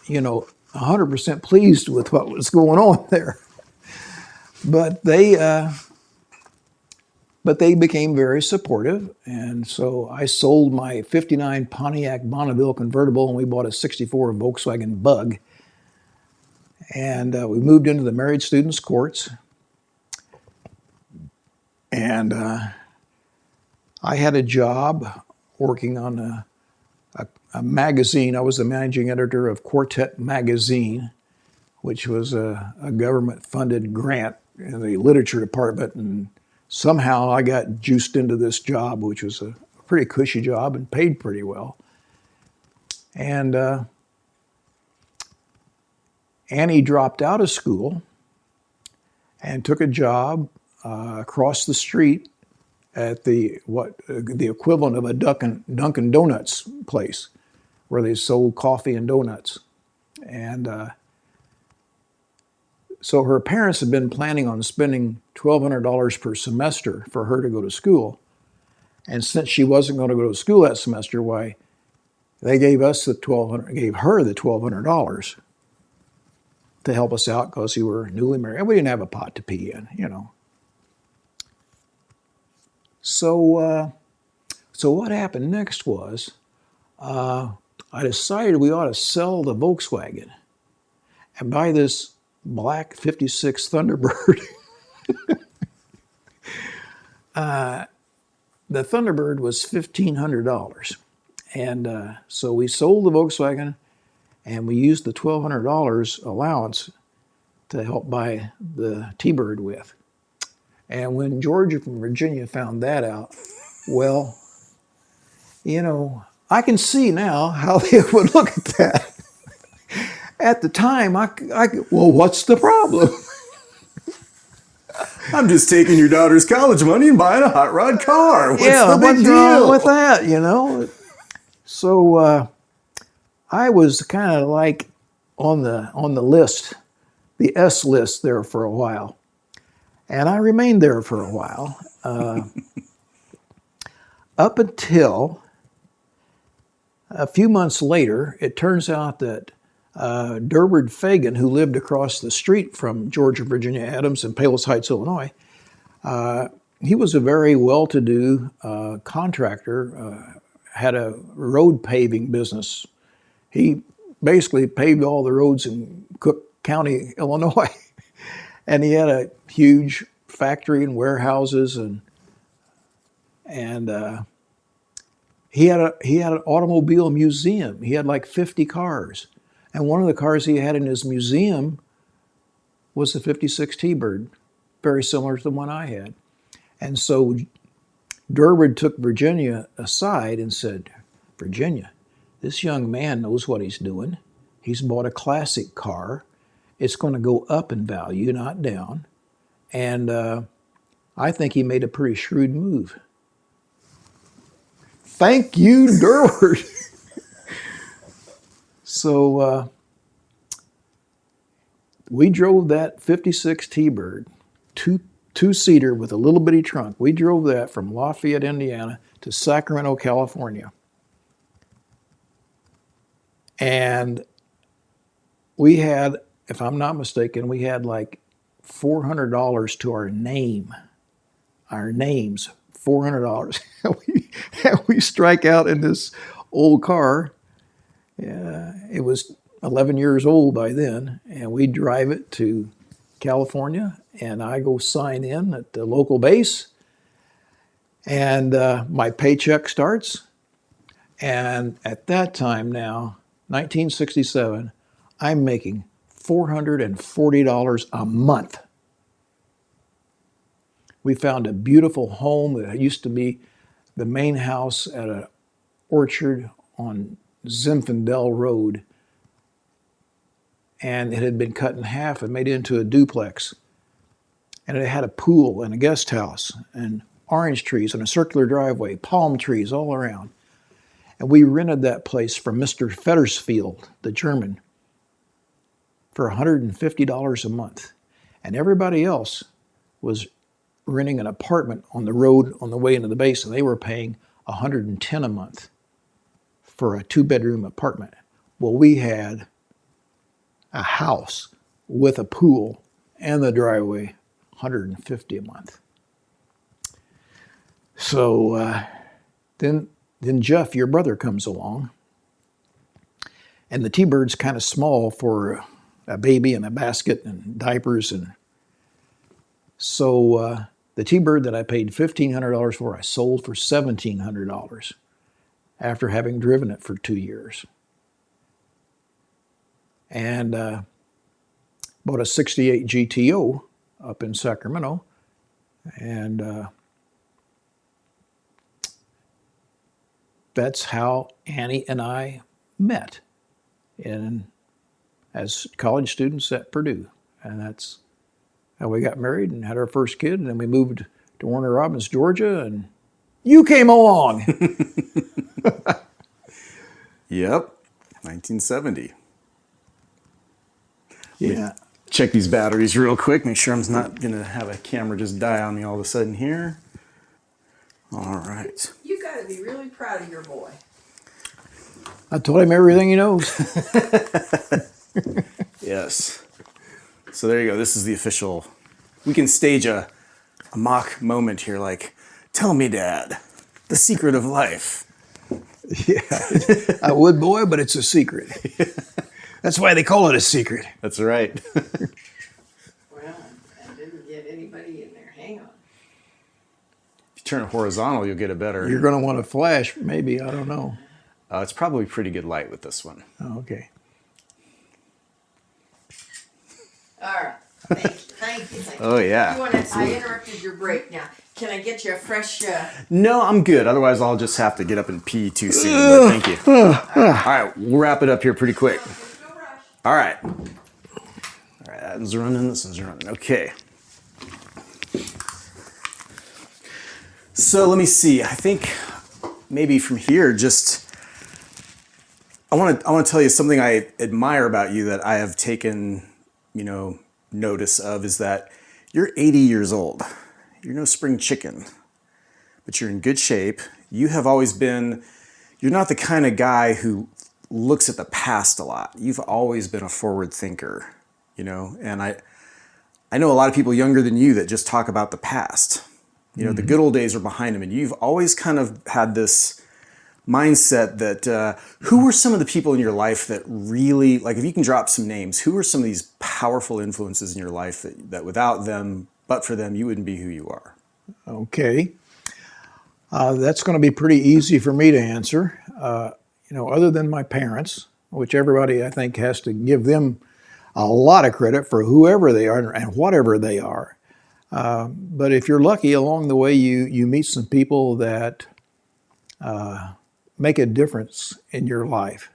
100% pleased with what was going on there. But they But they became very supportive, and so I sold my '59 Pontiac Bonneville convertible, and we bought a '64 Volkswagen Bug. And we moved into the married students' courts. And I had a job working on a magazine. I was the managing editor of Quartet Magazine, which was a government-funded grant in the literature department. And somehow I got juiced into this job, which was a pretty cushy job and paid pretty well. And Annie dropped out of school and took a job across the street at the equivalent of a Dunkin' Donuts place, where they sold coffee and donuts. And so her parents had been planning on spending $1,200 per semester for her to go to school. And since she wasn't going to go to school that semester, why, they gave her the $1,200 to help us out because we were newly married. And we didn't have a pot to pee in, you know. So what happened next was I decided we ought to sell the Volkswagen and buy this black '56 Thunderbird. The Thunderbird was $1,500. And so we sold the Volkswagen, and we used the $1,200 allowance to help buy the T-Bird with. And when Georgia from Virginia found that out, well, you know, I can see now how they would look at that. At the time, well, what's the problem? I'm just taking your daughter's college money and buying a hot rod car. What's Yeah, the big what's deal? wrong with that, you know? So I was kind of like on the list, the S list there for a while. And I remained there for a while, up until a few months later. It turns out that Durward Fagan, who lived across the street from Georgia Virginia Adams in Palos Heights, Illinois, he was a very well-to-do contractor, had a road paving business. He basically paved all the roads in Cook County, Illinois. And he had a huge factory and warehouses, and he had an automobile museum. He had like 50 cars, and one of the cars he had in his museum was the '56 T-Bird, very similar to the one I had. And so Durward took Virginia aside and said, "Virginia, this young man knows what he's doing. He's bought a classic car. It's going to go up in value, not down. And I think he made a pretty shrewd move." Thank you, Durward. So we drove that '56 T-Bird, two-seater with a little bitty trunk. We drove that from Lafayette, Indiana to Sacramento, California. And we had, if I'm not mistaken, we had like $400 to our name. Our names, $400. We strike out in this old car. It was 11 years old by then, and we drive it to California, and I go sign in at the local base, and my paycheck starts. And at that time now, 1967, I'm making $440 a month. We found a beautiful home that used to be the main house at an orchard on Zinfandel Road. And it had been cut in half and made into a duplex. And it had a pool and a guest house and orange trees and a circular driveway, palm trees all around. And we rented that place from Mr. Fettersfield, the German, for $150 a month. And everybody else was renting an apartment on the road on the way into the base, and they were paying $110 a month for a 2-bedroom apartment. Well, we had a house with a pool and the driveway, $150 a month. So then Jeff, your brother, comes along, and the T-Bird's kind of small for a baby and a basket and diapers, and so the T-Bird that I paid $1,500 for, I sold for $1,700 after having driven it for 2 years, and bought a '68 GTO up in Sacramento, and that's how Annie and I met as college students at Purdue. And that's how we got married and had our first kid. And then we moved to Warner Robins, Georgia, and you came along. Yep, 1970. Yeah. Check these batteries real quick. Make sure I'm not going to have a camera just die on me all of a sudden here. All right. You got to be really proud of your boy. I told him everything he knows. Yes. So there you go. This is the official. We can stage a mock moment here, like, tell me, Dad, the secret of life. Yeah, I would, boy, but it's a secret. That's why they call it a secret. That's right. Well, I didn't get anybody in there. Hang on. If you turn it horizontal, you'll get it better. You're going to want to flash, maybe. I don't know. It's probably pretty good light with this one. Oh, okay. All right. Thank you. Oh, yeah. You want to, I interrupted your break now. Can I get you a fresh... No, I'm good. Otherwise, I'll just have to get up and pee too soon. But thank you. All right, we'll wrap it up here pretty quick. No rush. All right. All right, that one's running. This one's running. Okay. So let me see. I think maybe from here, just I want to tell you something I admire about you that I have taken, notice of, is that you're 80 years old. You're no spring chicken, but you're in good shape. You have always been, you're not the kind of guy who looks at the past a lot. You've always been a forward thinker, and I know a lot of people younger than you that just talk about the past. The good old days are behind them, and you've always kind of had this mindset that who were some of the people in your life that really, like, if you can drop some names, who were some of these powerful influences in your life that without them, but for them, you wouldn't be who you are? Okay. That's going to be pretty easy for me to answer. Other than my parents, which everybody, I think, has to give them a lot of credit for whoever they are and whatever they are. But if you're lucky, along the way, you meet some people that make a difference in your life.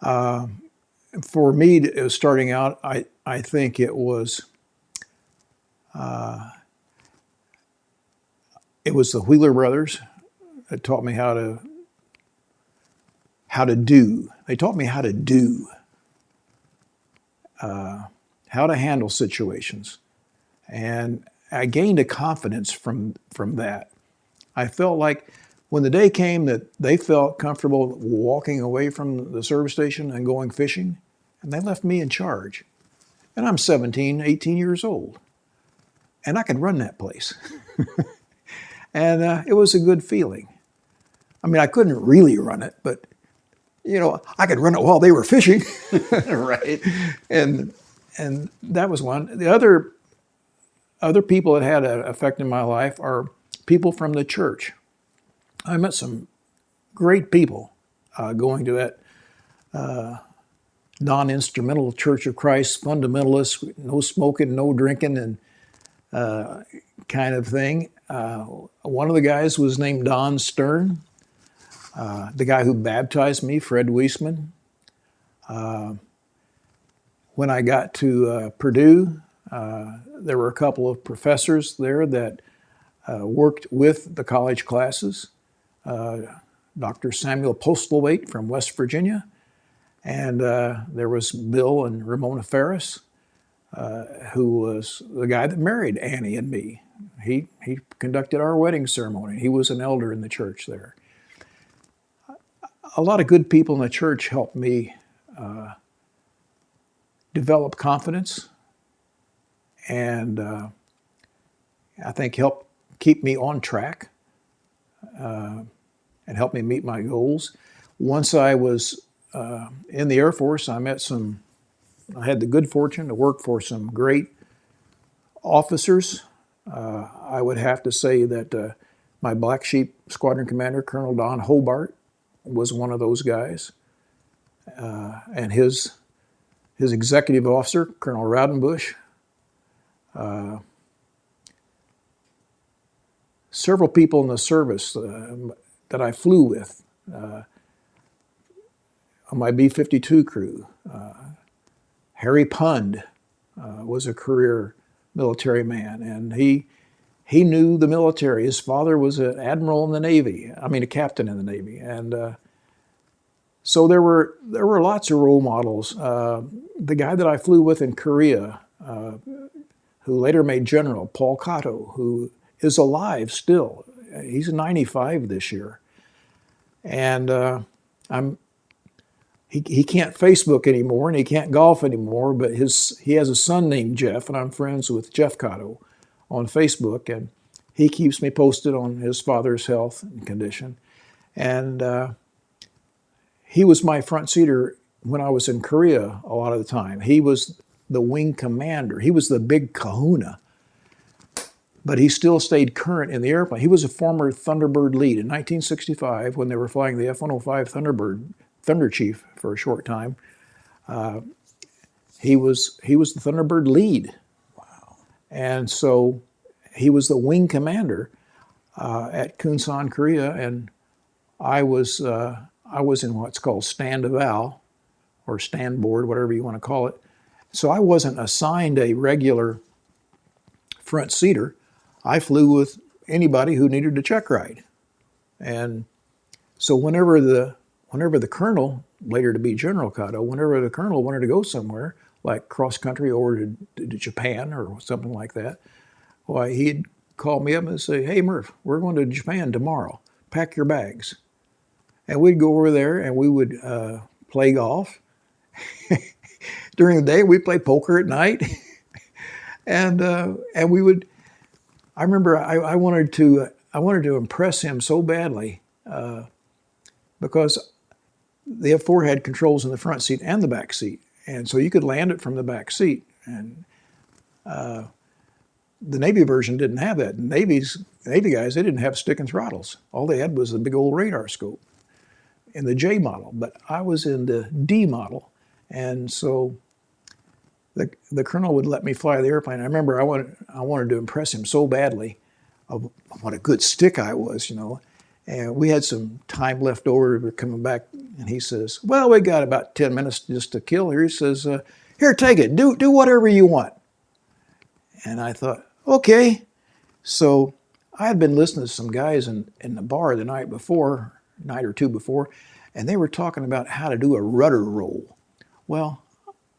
For me, starting out, I think it was the Wheeler brothers that taught me how to do. They taught me how to do, how to handle situations. And I gained a confidence from that. I felt like when the day came that they felt comfortable walking away from the service station and going fishing, and they left me in charge. And I'm 17, 18 years old. And I could run that place. And it was a good feeling. I mean, I couldn't really run it, but, I could run it while they were fishing. Right. And that was one. The other people that had an effect in my life are people from the church. I met some great people going to that non-instrumental Church of Christ, fundamentalist, no smoking, no drinking, and kind of thing. One of the guys was named Don Stern. The guy who baptized me, Fred Weisman. When I got to Purdue, there were a couple of professors there that worked with the college classes. Dr. Samuel Postlewaite from West Virginia, and there was Bill and Ramona Ferris, who was the guy that married Annie and me. He conducted our wedding ceremony. He was an elder in the church there. A lot of good people in the church helped me develop confidence, and I think helped keep me on track. and helped me meet my goals. Once I was in the Air Force, I had the good fortune to work for some great officers. I would have to say that my Black Sheep Squadron Commander, Colonel Don Hobart, was one of those guys. And his executive officer, Colonel Raudenbush, several people in the service that I flew with on my B-52 crew. Harry Pund was a career military man, and he knew the military. His father was an admiral in the Navy, a captain in the Navy. And so there were lots of role models. The guy that I flew with in Korea, who later made general, Paul Kauttu, who is alive still. He's 95 this year. And he can't Facebook anymore and he can't golf anymore, but he has a son named Jeff, and I'm friends with Jeff Kauttu on Facebook, and he keeps me posted on his father's health and condition. And he was my front seater when I was in Korea a lot of the time. He was the wing commander. He was the big kahuna. But he still stayed current in the airplane. He was a former Thunderbird lead. In 1965, when they were flying the F-105 Thunderbird, Thunder Chief for a short time, he was the Thunderbird lead. Wow. And so he was the wing commander at Kunsan, Korea, and I was in what's called stand eval, or stand board, whatever you want to call it. So I wasn't assigned a regular front seater. I flew with anybody who needed a check ride. And so whenever the colonel, later to be General Kauttu, whenever the colonel wanted to go somewhere, like cross country or to Japan or something like that, why, he'd call me up and say, "Hey Murph, we're going to Japan tomorrow. Pack your bags." And we'd go over there and we would play golf. During the day, we'd play poker at night. and we would, I remember I wanted to impress him so badly because the F4 had controls in the front seat and the back seat. And so you could land it from the back seat. And the Navy version didn't have that. The Navy guys, they didn't have stick and throttles. All they had was the big old radar scope in the J model. But I was in the D model. And so the colonel would let me fly the airplane. I remember I wanted to impress him so badly of what a good stick I was, you know. And we had some time left over. We were coming back, and he says, "Well, we got about 10 minutes just to kill here." He says, "Here, take it. Do whatever you want." And I thought, okay. So I had been listening to some guys in the bar the night or two before, and they were talking about how to do a rudder roll. Well,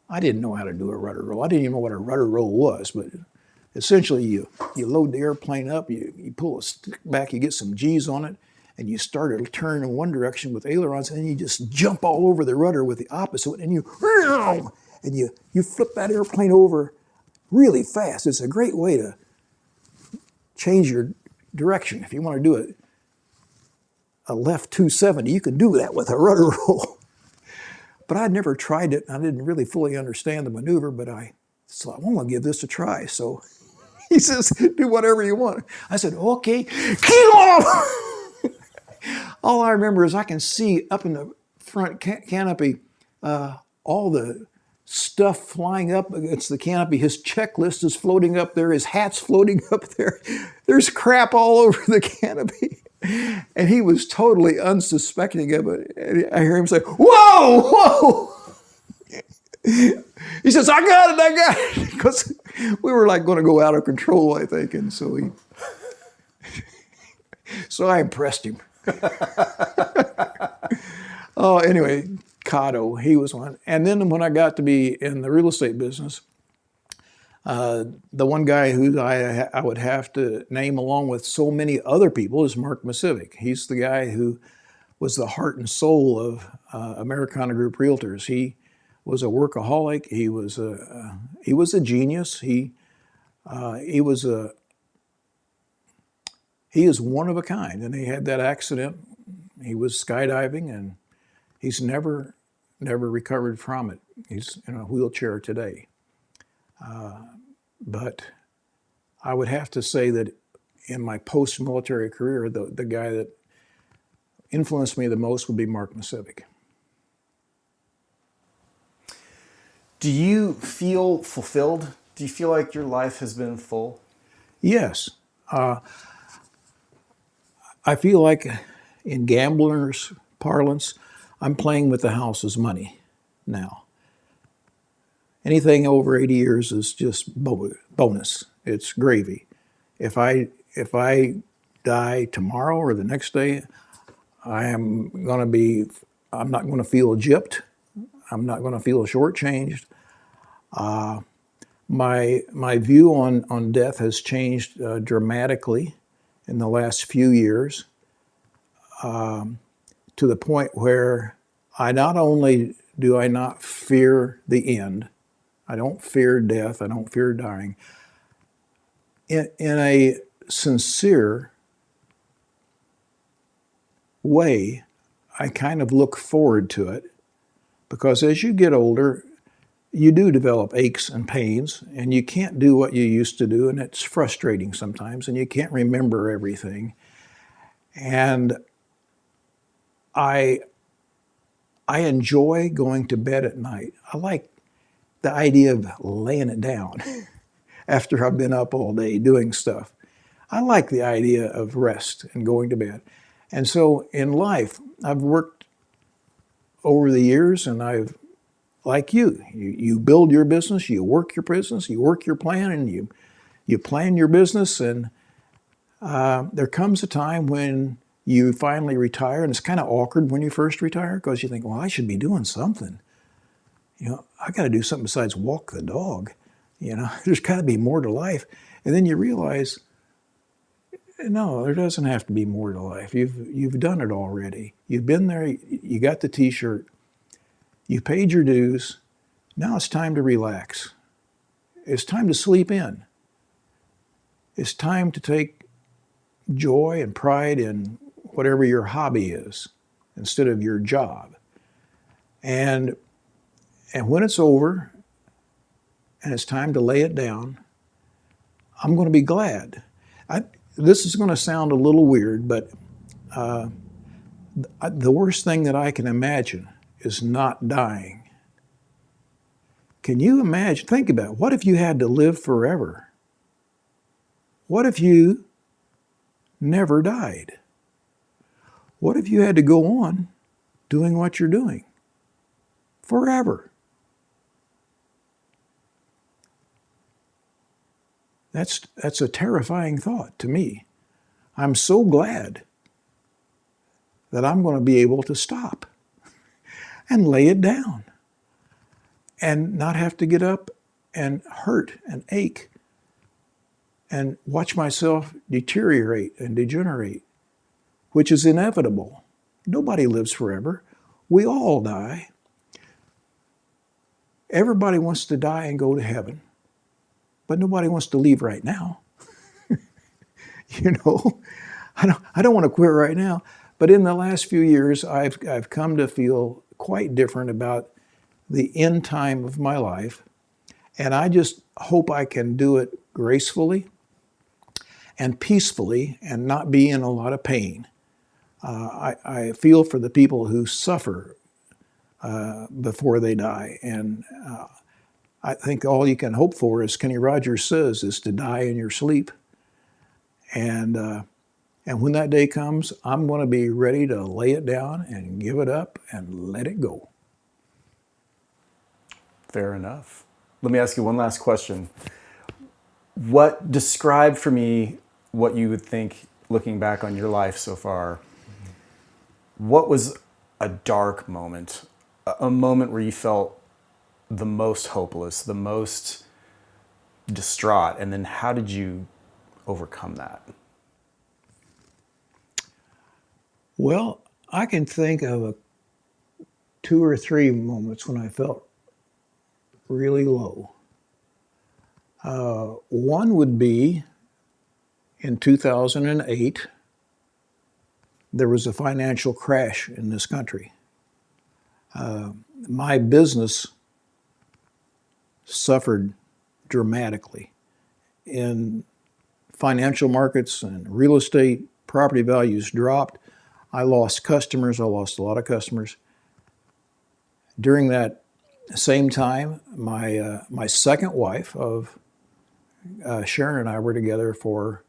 I didn't know how to do a rudder roll. I didn't even know what a rudder roll was, but essentially you load the airplane up, you pull a stick back, you get some G's on it, and you start to turn in one direction with ailerons, and then you just jump all over the rudder with the opposite, and you flip that airplane over really fast. It's a great way to change your direction. If you want to do a left 270, you can do that with a rudder roll. But I'd never tried it. I didn't really fully understand the maneuver, but I want to give this a try. So he says, "Do whatever you want." I said, "Okay, kill him!" All I remember is I can see up in the front canopy all the stuff flying up against the canopy. His checklist is floating up there. His hat's floating up there. There's crap all over the canopy. And he was totally unsuspecting of it. And I hear him say, "Whoa, whoa!" He says, I got it. Because we were like going to go out of control, I think. And so so I impressed him. Oh, anyway, Kauttu, he was one. And then when I got to be in the real estate business, the one guy who I would have to name along with so many other people is Mark Miscevic. He's the guy who was the heart and soul of Americana Group Realtors. He was a workaholic. He was a genius. He he is one of a kind. And he had that accident. He was skydiving, and he's never recovered from it. He's in a wheelchair today. But I would have to say that in my post-military career, the guy that influenced me the most would be Mark Miscevic. Do you feel fulfilled? Do you feel like your life has been full? Yes. I feel like, in gamblers' parlance, I'm playing with the house's money now. Anything over 80 years is just bonus. It's gravy. If I die tomorrow or the next day, I'm not going to feel gypped. I'm not going to feel shortchanged. My view on death has changed dramatically in the last few years, to the point where I not only do I not fear the end, I don't fear death, I don't fear dying. In a sincere way, I kind of look forward to it, because as you get older, you do develop aches and pains, and you can't do what you used to do, and it's frustrating sometimes, and you can't remember everything. And I enjoy going to bed at night. I like the idea of laying it down after I've been up all day doing stuff. I like the idea of rest and going to bed. And so in life, I've worked over the years, and like you build your business, you work your business, you work your plan, and you plan your business, and there comes a time when you finally retire, and it's kind of awkward when you first retire, because you think, well, I should be doing something. I got to do something besides walk the dog. There's got to be more to life. And then you realize, no, there doesn't have to be more to life. You've done it already. You've been there. You got the T-shirt. You paid your dues. Now it's time to relax. It's time to sleep in. It's time to take joy and pride in whatever your hobby is instead of your job. And when it's over and it's time to lay it down, I'm going to be glad. This is going to sound a little weird, but the worst thing that I can imagine is not dying. Can you imagine? Think about it. What if you had to live forever? What if you never died? What if you had to go on doing what you're doing forever? That's a terrifying thought to me. I'm so glad that I'm going to be able to stop and lay it down and not have to get up and hurt and ache and watch myself deteriorate and degenerate, which is inevitable. Nobody lives forever. We all die. Everybody wants to die and go to heaven, but nobody wants to leave right now. I don't want to quit right now. But in the last few years, I've come to feel quite different about the end time of my life, and I just hope I can do it gracefully and peacefully and not be in a lot of pain. I feel for the people who suffer before they die, and I think all you can hope for, as Kenny Rogers says, is to die in your sleep. And when that day comes, I'm going to be ready to lay it down and give it up and let it go. Fair enough. Let me ask you one last question. Describe for me what you would think, looking back on your life so far, what was a dark moment, a moment where you felt the most hopeless, the most distraught, and then how did you overcome that? Well, I can think of 2 or 3 moments when I felt really low. One would be in 2008, there was a financial crash in this country. My business suffered dramatically in financial markets and real estate. Property values dropped. I lost customers. I lost a lot of customers. During that same time, my second wife of Sharon and I were together from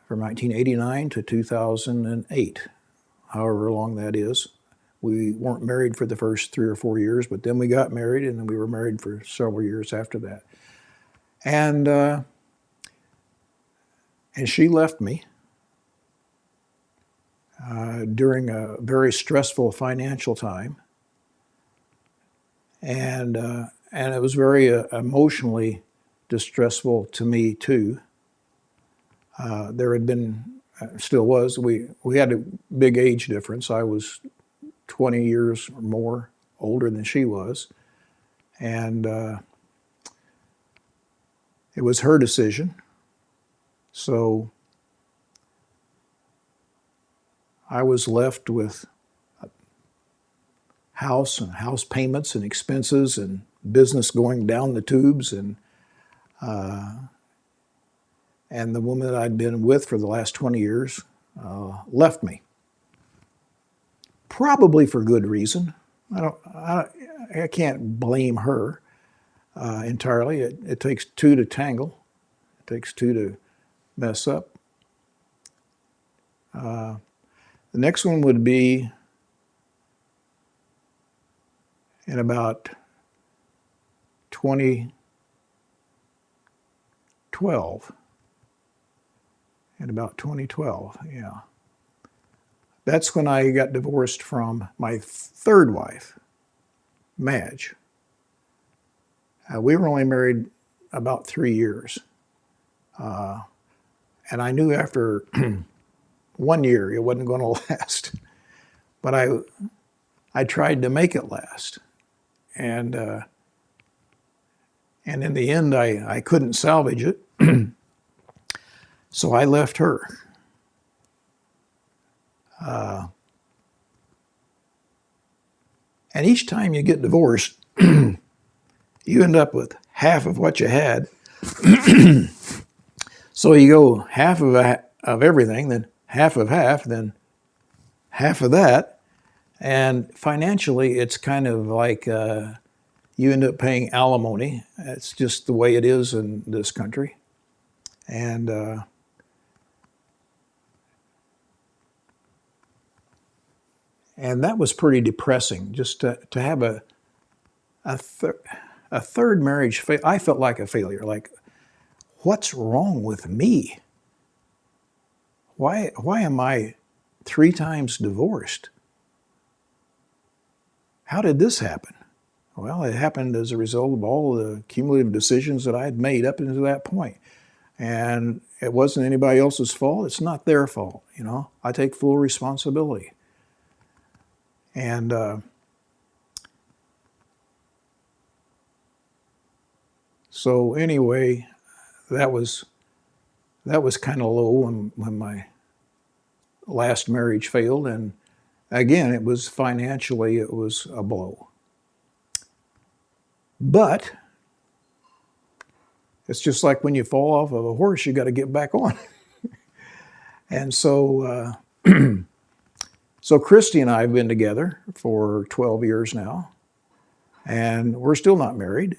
1989 to 2008, however long that is. We weren't married for the first 3 or 4 years, but then we got married, and then we were married for several years after that. And she left me during a very stressful financial time, and it was very emotionally distressful to me too. There had been, still was, we had a big age difference. I was 20 years or more older than she was, and it was her decision. So I was left with a house and house payments and expenses and business going down the tubes, and the woman that I'd been with for the last 20 years left me. Probably for good reason. I can't blame her entirely. It takes two to tangle. It takes two to mess up. The next one would be in about 2012. In about 2012, yeah. That's when I got divorced from my third wife, Madge. We were only married about 3 years. And I knew after 1 year it wasn't going to last. But I tried to make it last. And in the end, I couldn't salvage it. So I left her. And each time you get divorced, you end up with half of what you had. So you go half of everything, then half of half, then half of that. And financially, it's kind of like you end up paying alimony. It's just the way it is in this country. And that was pretty depressing, just to have a third marriage. I felt like a failure. Like, what's wrong with me? Why am I 3 times divorced? How did this happen? Well, it happened as a result of all the cumulative decisions that I had made up until that point. And it wasn't anybody else's fault. It's not their fault, you know. I take full responsibility. And so anyway, that was kind of low when my last marriage failed. And again, it was financially, it was a blow. But it's just like when you fall off of a horse, you got to get back on. And so, so Christy and I have been together for 12 years now, and we're still not married.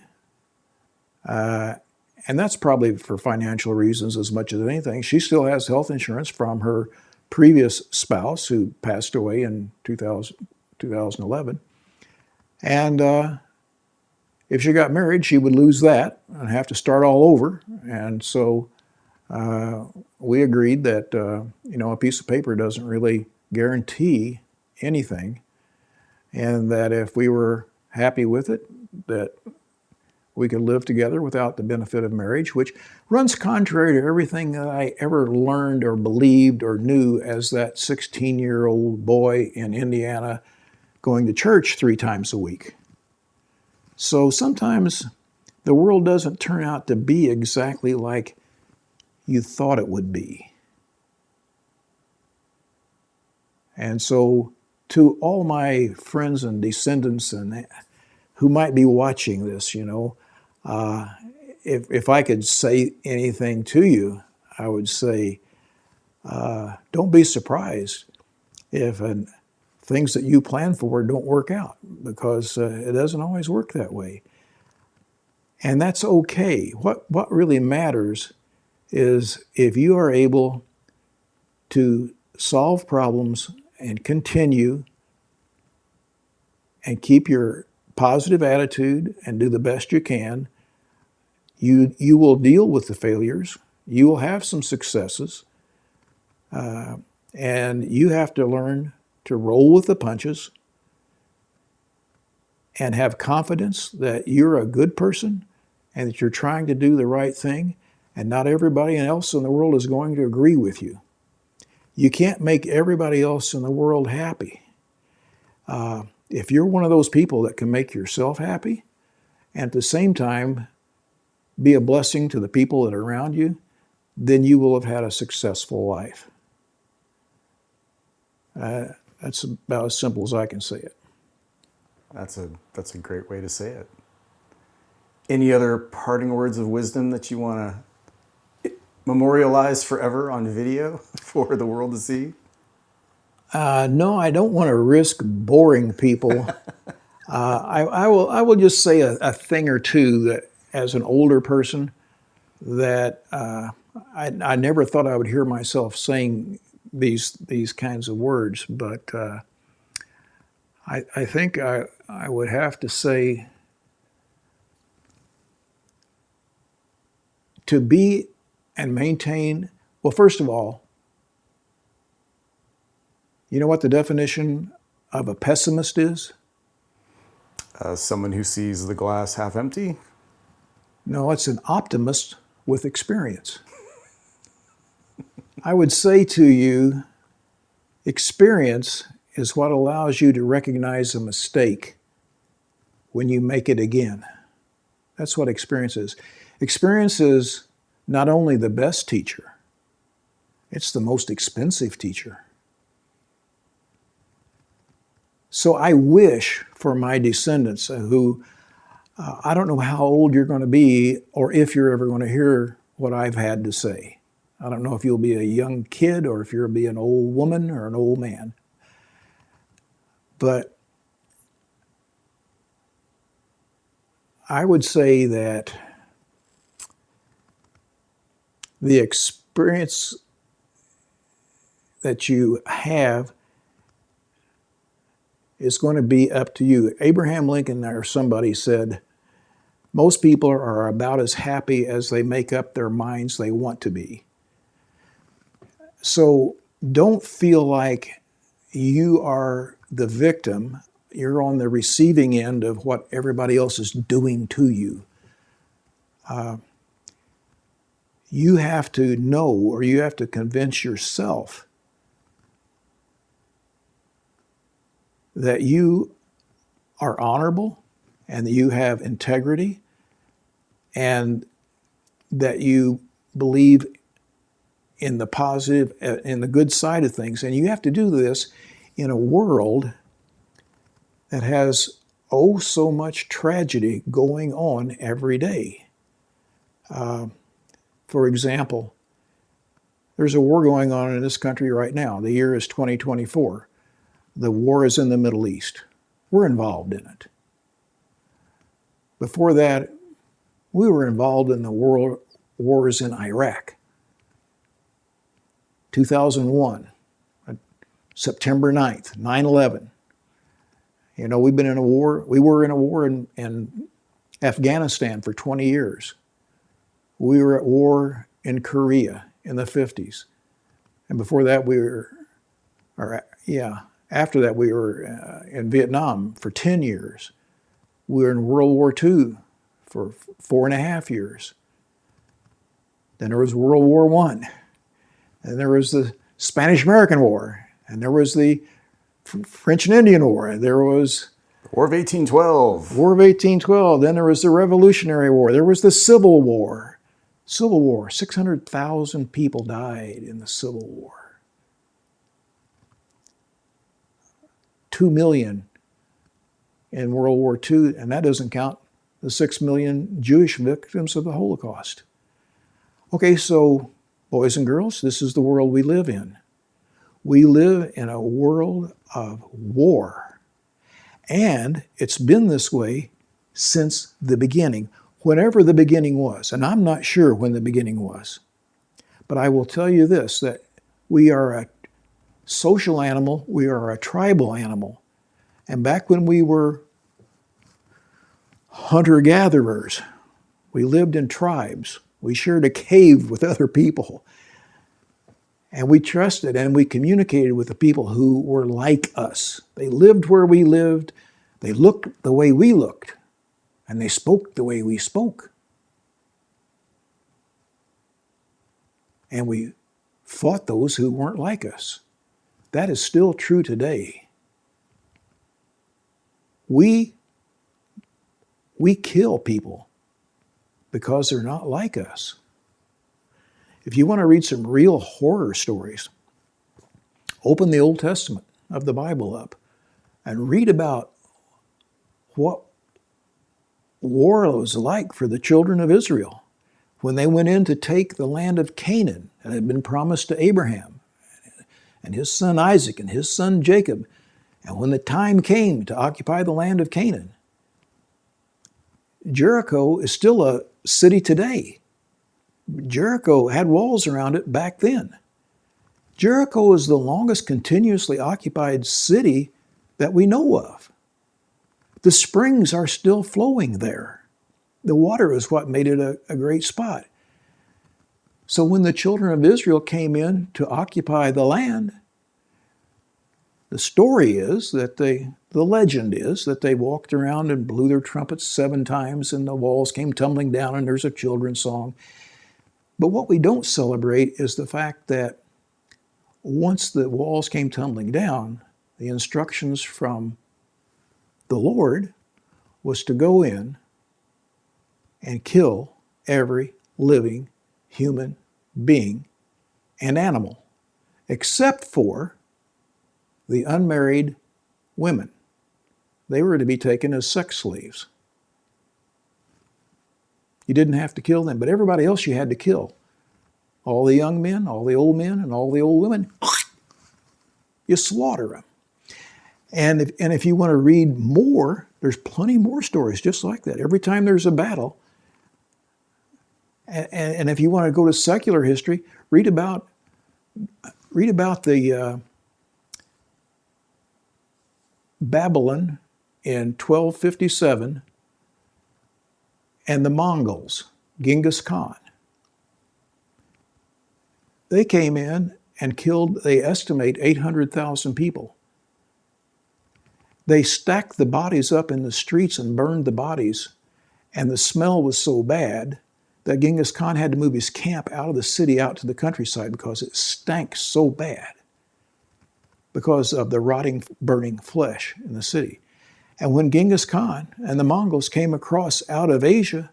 And that's probably for financial reasons as much as anything. She still has health insurance from her previous spouse who passed away in 2011. And if she got married, she would lose that and have to start all over. And so we agreed that, a piece of paper doesn't really guarantee anything, and that if we were happy with it, that we could live together without the benefit of marriage, which runs contrary to everything that I ever learned or believed or knew as that 16-year-old boy in Indiana going to church 3 times a week. So sometimes the world doesn't turn out to be exactly like you thought it would be. And so to all my friends and descendants and who might be watching this, if I could say anything to you, I would say, don't be surprised if things that you plan for don't work out, because it doesn't always work that way. And that's okay. What really matters is if you are able to solve problems and continue and keep your positive attitude and do the best you can, you will deal with the failures. You will have some successes. And you have to learn to roll with the punches and have confidence that you're a good person and that you're trying to do the right thing, and not everybody else in the world is going to agree with you. You can't make everybody else in the world happy. If you're one of those people that can make yourself happy and at the same time be a blessing to the people that are around you, then you will have had a successful life. That's about as simple as I can say it. That's a great way to say it. Any other parting words of wisdom that you want to memorialize forever on video for the world to see? No, I don't want to risk boring people. I will just say a thing or two that, as an older person, that I never thought I would hear myself saying these kinds of words, but I think I would have to say, to be and maintain, well, first of all, you know what the definition of a pessimist is? Someone who sees the glass half empty? No, it's an optimist with experience. I would say to you, experience is what allows you to recognize a mistake when you make it again. That's what experience is. Experience is not only the best teacher, it's the most expensive teacher. So I wish for my descendants who, I don't know how old you're going to be or if you're ever going to hear what I've had to say. I don't know if you'll be a young kid or if you'll be an old woman or an old man. But I would say that the experience that you have is going to be up to you. Abraham Lincoln or somebody said, most people are about as happy as they make up their minds they want to be. So don't feel like you are the victim. You're on the receiving end of what everybody else is doing to you. You have to know, or you have to convince yourself that you are honorable and that you have integrity and that you believe in the positive, in the good side of things. And you have to do this in a world that has so much tragedy going on every day. For example, there's a war going on in this country right now. The year is 2024. The war is in the Middle East. We're involved in it. Before that, we were involved in the world wars in Iraq. 2001, September 9th, 9/11. You know, we've been in a war. We were in a war in Afghanistan for 20 years. We were at war in Korea in the 50s. And before that, after that, we were in Vietnam for 10 years. We were in World War II for 4.5 years. Then there was World War I. And there was the Spanish-American War. And there was the French and Indian War. There was War of 1812. War of 1812. Then there was the Revolutionary War. There was the Civil War. Civil War, 600,000 people died in the Civil War. 2 million in World War II, and that doesn't count the 6 million Jewish victims of the Holocaust. Okay, so boys and girls, this is the world we live in. We live in a world of war. And it's been this way since the beginning, whenever the beginning was. And I'm not sure when the beginning was. But I will tell you this, that we are a social animal, we are a tribal animal. And back when we were hunter-gatherers, we lived in tribes. We shared a cave with other people. And we trusted and we communicated with the people who were like us. They lived where we lived. They looked the way we looked. And they spoke the way we spoke. And we fought those who weren't like us. That is still true today. We kill people because they're not like us. If you want to read some real horror stories, open the Old Testament of the Bible up and read about what war was like for the children of Israel when they went in to take the land of Canaan that had been promised to Abraham and his son Isaac and his son Jacob. And when the time came to occupy the land of Canaan, Jericho is still a city today. Jericho had walls around it back then. Jericho is the longest continuously occupied city that we know of. The springs are still flowing there. The water is what made it a great spot. So when the children of Israel came in to occupy the land, the story is that the legend is that they walked around and blew their trumpets 7 times and the walls came tumbling down and there's a children's song. But what we don't celebrate is the fact that once the walls came tumbling down, the instructions from the Lord was to go in and kill every living human being and animal, except for the unmarried women. They were to be taken as sex slaves. You didn't have to kill them, but everybody else you had to kill. All the young men, all the old men, and all the old women, you slaughter them. And if you want to read more, there's plenty more stories just like that. Every time there's a battle, and if you want to go to secular history, read about the Babylon in 1257 and the Mongols, Genghis Khan. They came in and killed, they estimate, 800,000 people. They stacked the bodies up in the streets and burned the bodies, and the smell was so bad that Genghis Khan had to move his camp out of the city out to the countryside because it stank so bad because of the rotting, burning flesh in the city. And when Genghis Khan and the Mongols came across out of Asia,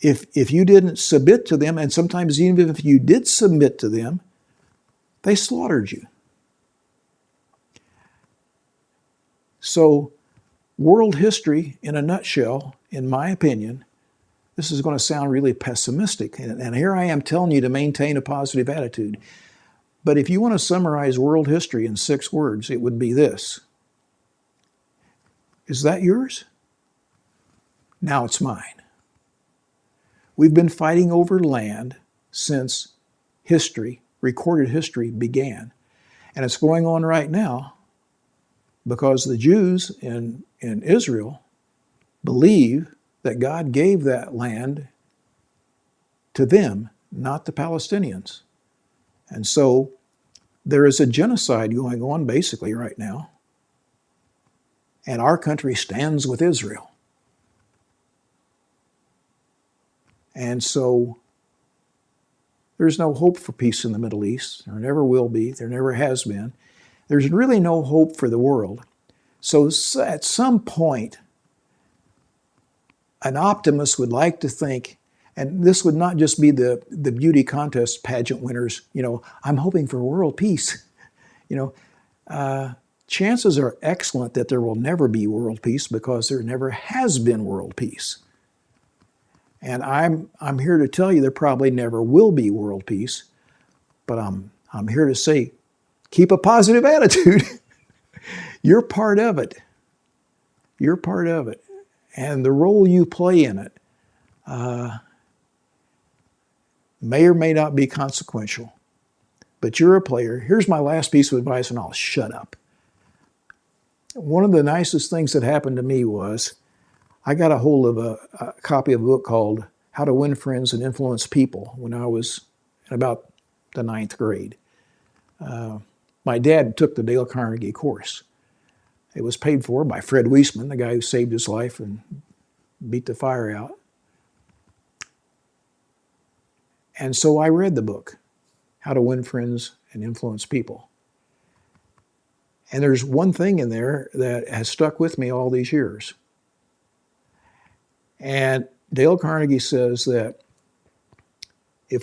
if you didn't submit to them, and sometimes even if you did submit to them, they slaughtered you. So world history, in a nutshell, in my opinion, this is going to sound really pessimistic, and here I am telling you to maintain a positive attitude. But if you want to summarize world history in 6 words, it would be this. Is that yours? Now it's mine. We've been fighting over land since history, recorded history, began. And it's going on right now because the Jews in Israel believe that God gave that land to them, not the Palestinians. And so there is a genocide going on basically right now. And our country stands with Israel. And so there's no hope for peace in the Middle East. There never will be. There never has been. There's really no hope for the world. So at some point, an optimist would like to think, And this would not just be the beauty contest pageant winners, I'm hoping for world peace. Chances are excellent that there will never be world peace because there never has been world peace. And I'm here to tell you there probably never will be world peace, but I'm here to say, keep a positive attitude. You're part of it. You're part of it. And the role you play in it may or may not be consequential, but you're a player. Here's my last piece of advice, and I'll shut up. One of the nicest things that happened to me was I got a hold of a copy of a book called How to Win Friends and Influence People when I was in about the 9th grade. My dad took the Dale Carnegie course. It was paid for by Fred Weisman, the guy who saved his life and beat the fire out. And so I read the book, How to Win Friends and Influence People. And there's one thing in there that has stuck with me all these years. And Dale Carnegie says that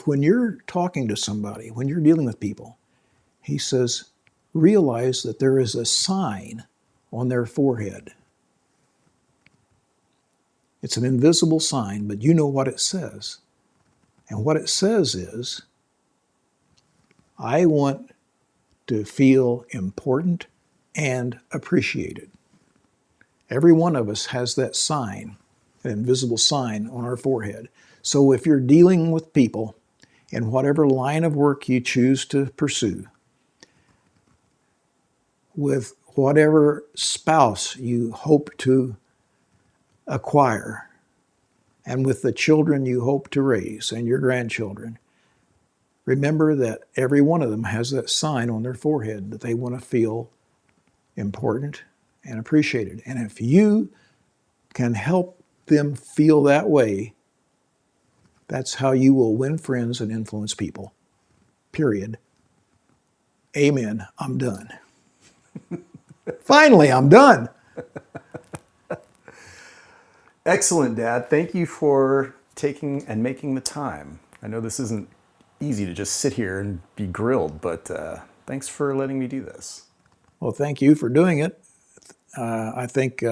when you're talking to somebody, when you're dealing with people, he says, realize that there is a sign on their forehead. It's an invisible sign, but you know what it says. And what it says is, I want to feel important and appreciated. Every one of us has that sign, an invisible sign on our forehead. So if you're dealing with people in whatever line of work you choose to pursue, with whatever spouse you hope to acquire, and with the children you hope to raise and your grandchildren, remember that every one of them has that sign on their forehead that they want to feel important and appreciated. And if you can help them feel that way, that's how you will win friends and influence people. Period. Amen. I'm done. Finally, I'm done. Excellent, Dad. Thank you for taking and making the time. I know this isn't easy to just sit here and be grilled, but thanks for letting me do this. Well, thank you for doing it. I think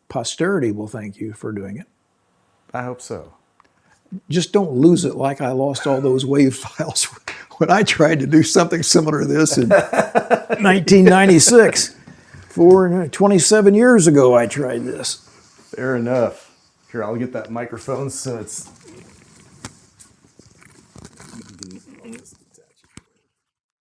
posterity will thank you for doing it. I hope so. Just don't lose it like I lost all those WAV files when I tried to do something similar to this in 1996. 27 years ago I tried this. Fair enough. Here, I'll get that microphone so it's